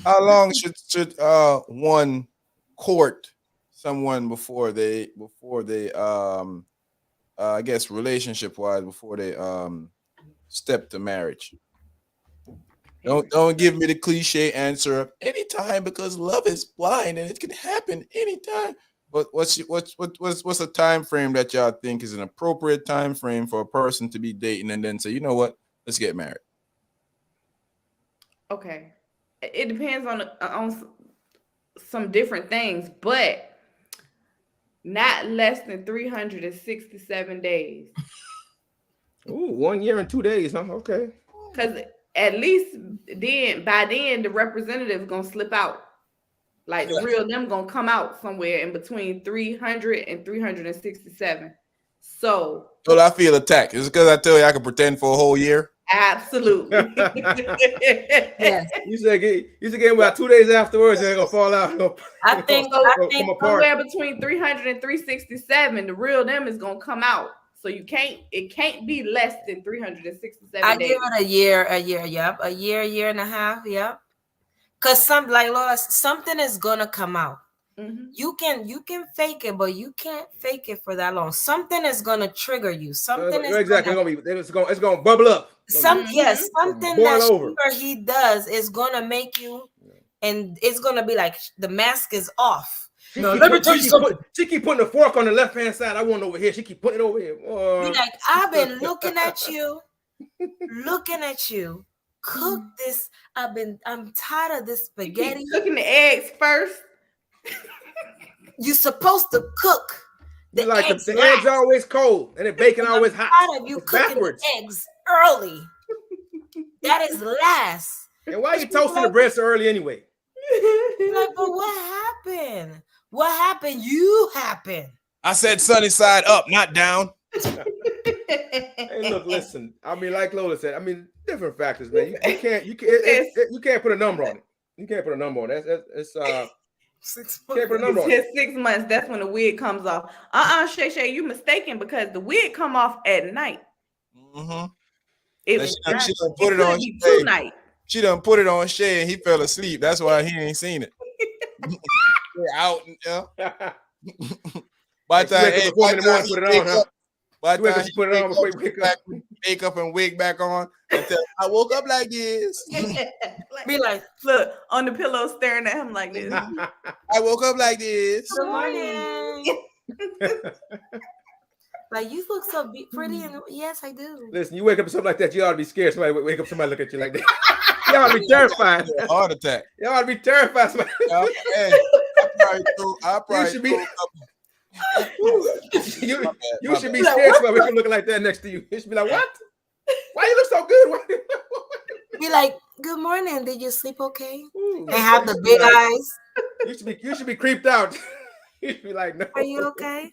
How long should one court someone before they I guess relationship wise before they step to marriage? Don't give me the cliche answer of anytime, because love is blind and it can happen anytime. What's a time frame that y'all think is an appropriate time frame for a person to be dating and then say, you know what, let's get married? Okay. It depends on some different things, but not less than 367 days. Ooh, 1 year and 2 days, huh? Okay. Because at least by then, the representative's going to slip out. Like the real them going to come out somewhere in between 300 and 367. So. Well, I feel attacked. Is it because I tell you I can pretend for a whole year? Absolutely. Yes. You said get about 2 days afterwards, and they're gonna fall out. I think come apart. Somewhere between 300 and 367, the real them is gonna come out. So it can't be less than 367 I days. give it a year, yep. A year and a half, yep. Cause something is gonna come out. Mm-hmm. You can fake it, but you can't fake it for that long. Something is gonna trigger you. Something is exactly it's gonna bubble up. Something that over. she or he does is gonna make you, and it's gonna be like the mask is off. Let me tell you something. She keep putting the fork on the left hand side. I want it over here. She keep putting it over here. Be like, I've been looking at you. Cook this. I'm tired of this spaghetti. Cooking the eggs first. You're supposed to cook. The eggs are always cold and the bacon always hot. I'm tired of you cooking backwards. The eggs early. That is last. And why are you toasting the bread so early anyway? Like, but what happened? What happened? You happened. I said sunny side up, not down. Hey, look, listen. I mean, like Lola said, I mean, different factors, man. You can't put a number on it. You can't put a number on it. It's 6 months. Can't put a number on it. 6 months. That's when the wig comes off. Shay, you mistaken because the wig come off at night. Mm-hmm. She done put it on Shay. Tonight. She done put it on Shay and he fell asleep. That's why he ain't seen it. We're out. By the time he put it on, wake up and wig back on. I woke up like this. Be like, look on the pillow, staring at him like this. I woke up like this. Good morning. Like, you look so pretty, and yes, I do. Listen, you wake up to something like that, you ought to be scared. Somebody wake up, somebody look at you like that. You ought to be terrified. Heart attack. You ought to be terrified. Hey, I probably should be. You should be scared. Somebody looking like that next to you. You should be like, what? Why you look so good? Be like, good morning. Did you sleep okay? And have the big eyes. You should be creeped out. You should be like, no. Are you okay?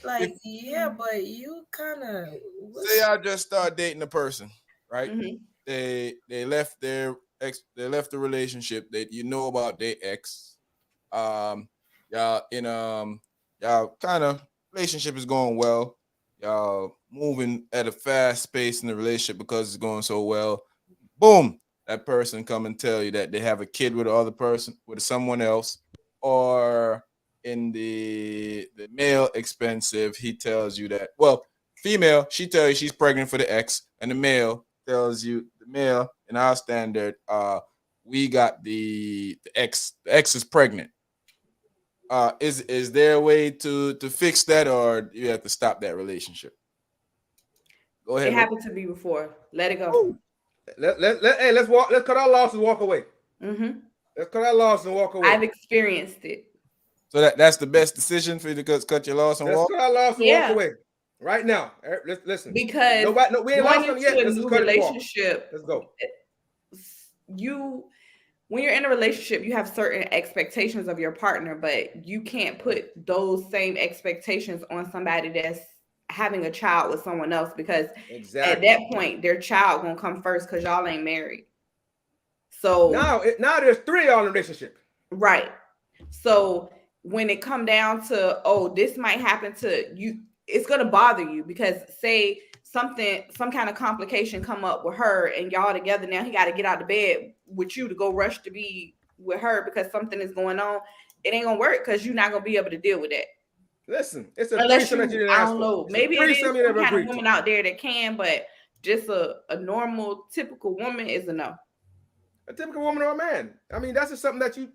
Like, yeah, but you kind of say I just start dating a person, right? Mm-hmm. They left their ex, they left the relationship that you know about their ex. Y'all kind of relationship is going well. Y'all moving at a fast pace in the relationship because it's going so well. Boom, that person come and tell you that they have a kid with the other person, with someone else, or in the male expensive, he tells you that, well, female, she tells you she's pregnant for the ex, and the male tells you, the male in our standard, we got the ex is pregnant. Is there a way to fix that, or you have to stop that relationship? Go ahead. It happened to me before. Let it go. Let's walk. Let's cut our losses and walk away. Mm-hmm. Let's cut our losses and walk away. I've experienced it. So that's the best decision for you to cut your loss and walk? Let's cut our losses and walk away. Right now. Listen. Because we ain't lost them yet. Let's just cut relationship. Let's go. When you're in a relationship, you have certain expectations of your partner, but you can't put those same expectations on somebody that's having a child with someone else, because at that point, their child gonna come first because y'all ain't married. So now there's 3 of y'all in a relationship. Right. So when it come down to, this might happen to you, it's gonna bother you, because say some kind of complication come up with her and y'all together now, he got to get out of bed with you to go rush to be with her because something is going on. It ain't gonna work because you're not gonna be able to deal with that. Listen, it's a unless you, that you didn't I don't know. Maybe it is some kind of woman out there that can, but just a normal, typical woman is a no. A typical woman or a man. I mean, that's just something that you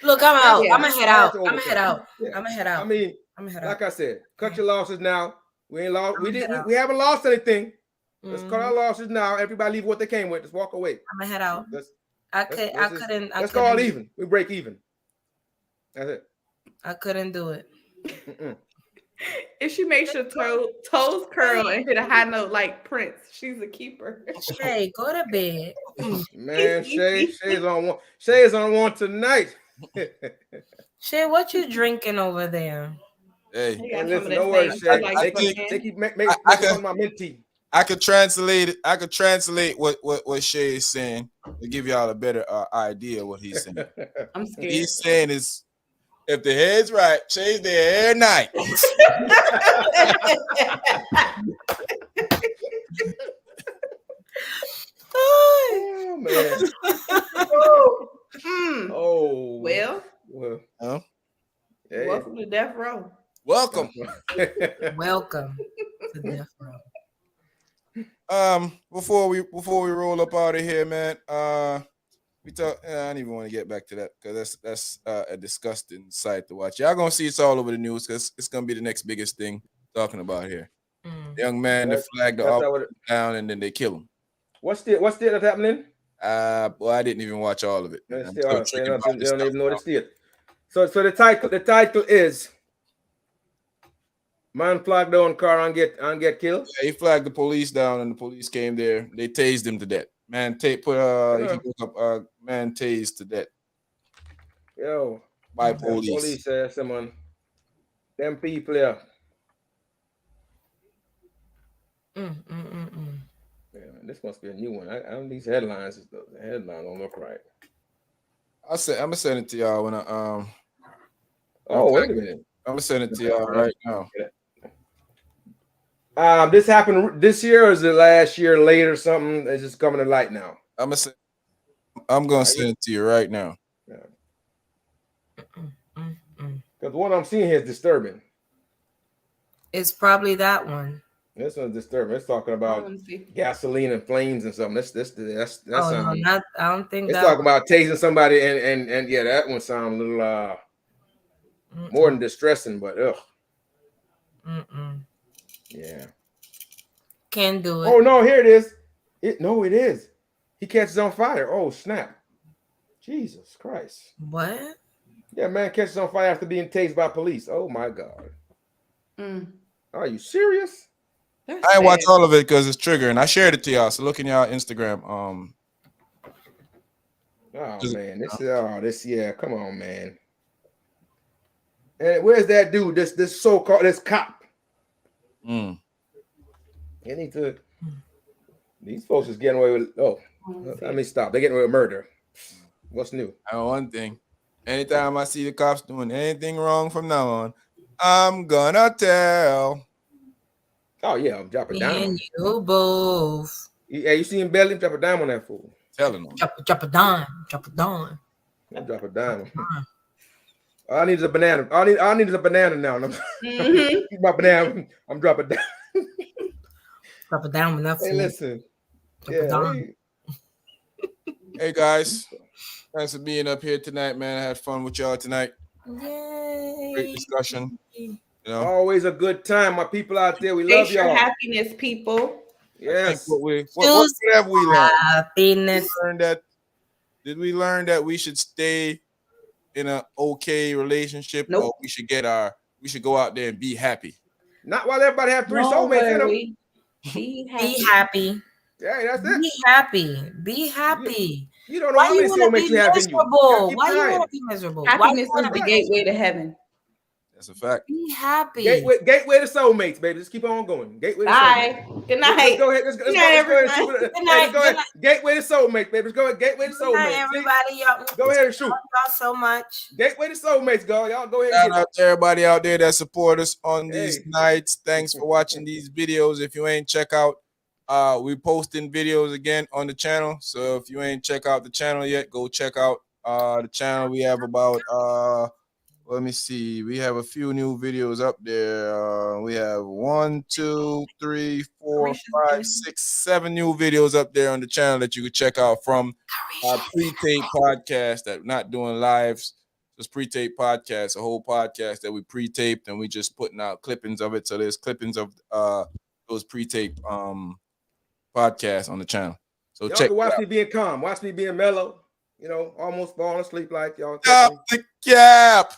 Look, I'm out. Yeah. I'm gonna head out. I'm gonna head out. Yeah. I'm gonna head I out. mean, I'm gonna head like out. I said, cut your losses now. We ain't lost. I'ma head out. We haven't lost anything. Let's cut our Mhm. losses now. Everybody leave what they came with. Just walk away. I'm gonna head out. Let's I let's could. let's, I just, couldn't. I let's call it couldn't. even. We break even. That's it. I couldn't do it. Mm-mm. If she makes your toes curl and hit a high note like Prince, she's a keeper. Shay, go to bed. Man, Shay's on one. Shay's on one tonight. Shay, what you drinking over there? Hey, They And got some listen, of don't that worry, same Shay. like I They think- keep I making can- fun of my mint tea. I could translate it. I could translate what Shay is saying to give y'all a better idea of what he's saying. I'm What scared. he's saying is, if the head's right, Shay's there every night. Oh man. Mm. Oh Well, Huh? hey. welcome to Death Row. Welcome. Welcome to Death Row. Before we roll up out of here, man. We talk. I don't even want to get back to that because that's a disgusting sight to watch. Y'all gonna see it's all over the news because it's gonna be the next biggest thing talking about here. Mm. The young man that flagged the That's not officer down and then they kill him. What's that's happening? Well, I didn't even watch all of it. They I'm still still are. They checking don't, all they this don't stuff even know the out. state. So the title is Man flagged down car and get killed. Yeah, he flagged the police down and the police came there. They tased him to death. Man, if you look up, man tased to death Yo, by them police. someone. Them people here. Yeah, this must be a new one. I don't these headlines. The headline don't look right. I'm gonna send it to y'all when I Oh, wait a minute. I'm gonna send it to y'all right now. This happened this year, or is it last year, late or something? It's just coming to light now. I'm gonna send it to you right now. Because what I'm seeing here is disturbing. It's probably that one. This one's disturbing. It's talking about gasoline and flames and something. That's Oh something. no, I don't think It's that. talking about tasing somebody and yeah, that one sounds a little more than distressing, but yeah. Can't do it. Oh no, here it is. It is. He catches on fire. Oh snap! Jesus Christ! What? Yeah, man catches on fire after being tased by police. Oh my God! Are you serious? That's I ain't watch sad. all of it because it's triggering. I shared it to y'all, so look in y'all Instagram. Oh Just- man, this yeah. Come on, man. And where's that dude? This so-called cop. mm. They need to. These folks is getting away with. Oh, let me stop. They're getting away with murder. What's new? I know one thing. Anytime I see the cops doing anything wrong from now on, I'm gonna tell. Oh yeah, I'm dropping Me down. and you both. Yeah, you seen Belly drop a dime on that fool. Telling them. Drop a dime. Drop a dime. I'm drop a dime. All I need is a banana. All I need is a banana now. My banana. I'm dropping down. Drop a dime enough. Hey, listen. Drop a Yeah. dime. Hey guys, thanks for being up here tonight, man. I had fun with y'all tonight. Yay. Great discussion. You know, Always a good time, my people out there. We love Chase your y'all. happiness, people. Yes. what have we learned? Happiness. Did we learn that we should stay in an okay relationship, Nope. or we should go out there and be happy? Not while everybody have three Don't soulmates in them. worry. Be happy. Be happy. Yeah, that's it. Be happy. Be happy. You don't know Why how you many want to be soulmates you have in you. miserable? Keep Why you trying. want to be miserable? Why Happiness you want is to the be gateway to heaven. That's a fact. Be happy. Gateway to soulmates, baby. Just keep on going. Gateway to Bye. soulmates. Good Let's night. go ahead. Let's go ahead. Good night. Go ahead. Gateway to soulmates, baby. Let's go ahead. Gateway to Good night, soulmates. everybody. Y'all, Go ahead and shoot. y'all so much. Gateway to soulmates, go. Y'all go ahead. Shout And get out to everybody out there that support us on these Hey. nights. Thanks for watching these videos. If you ain't check out, we posting videos again on the channel. So if you ain't check out the channel yet, go check out the channel. We have about let me see. We have a few new videos up there. We have 1, 2, 3, 4, 5, 6, 7 new videos up there on the channel that you can check out from our pre-tape podcast that we're not doing lives. This pre-tape podcast, a whole podcast that we pre-taped, and we just putting out clippings of it. So there's clippings of those pre-tape podcasts on the channel. So Y'all check can watch it me out. being calm, watch me being mellow. You know, almost falling asleep like y'all. Stop the cap.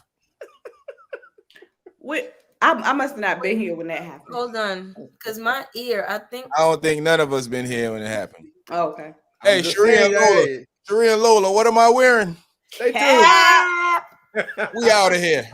I must have not been here when that happened. Hold on, because my ear, I think. I don't think none of us been here when it happened. Oh, okay. Hey, Sheree and Lola. Sheree and Lola, what am I wearing? Stay tuned. Cap. We out of here.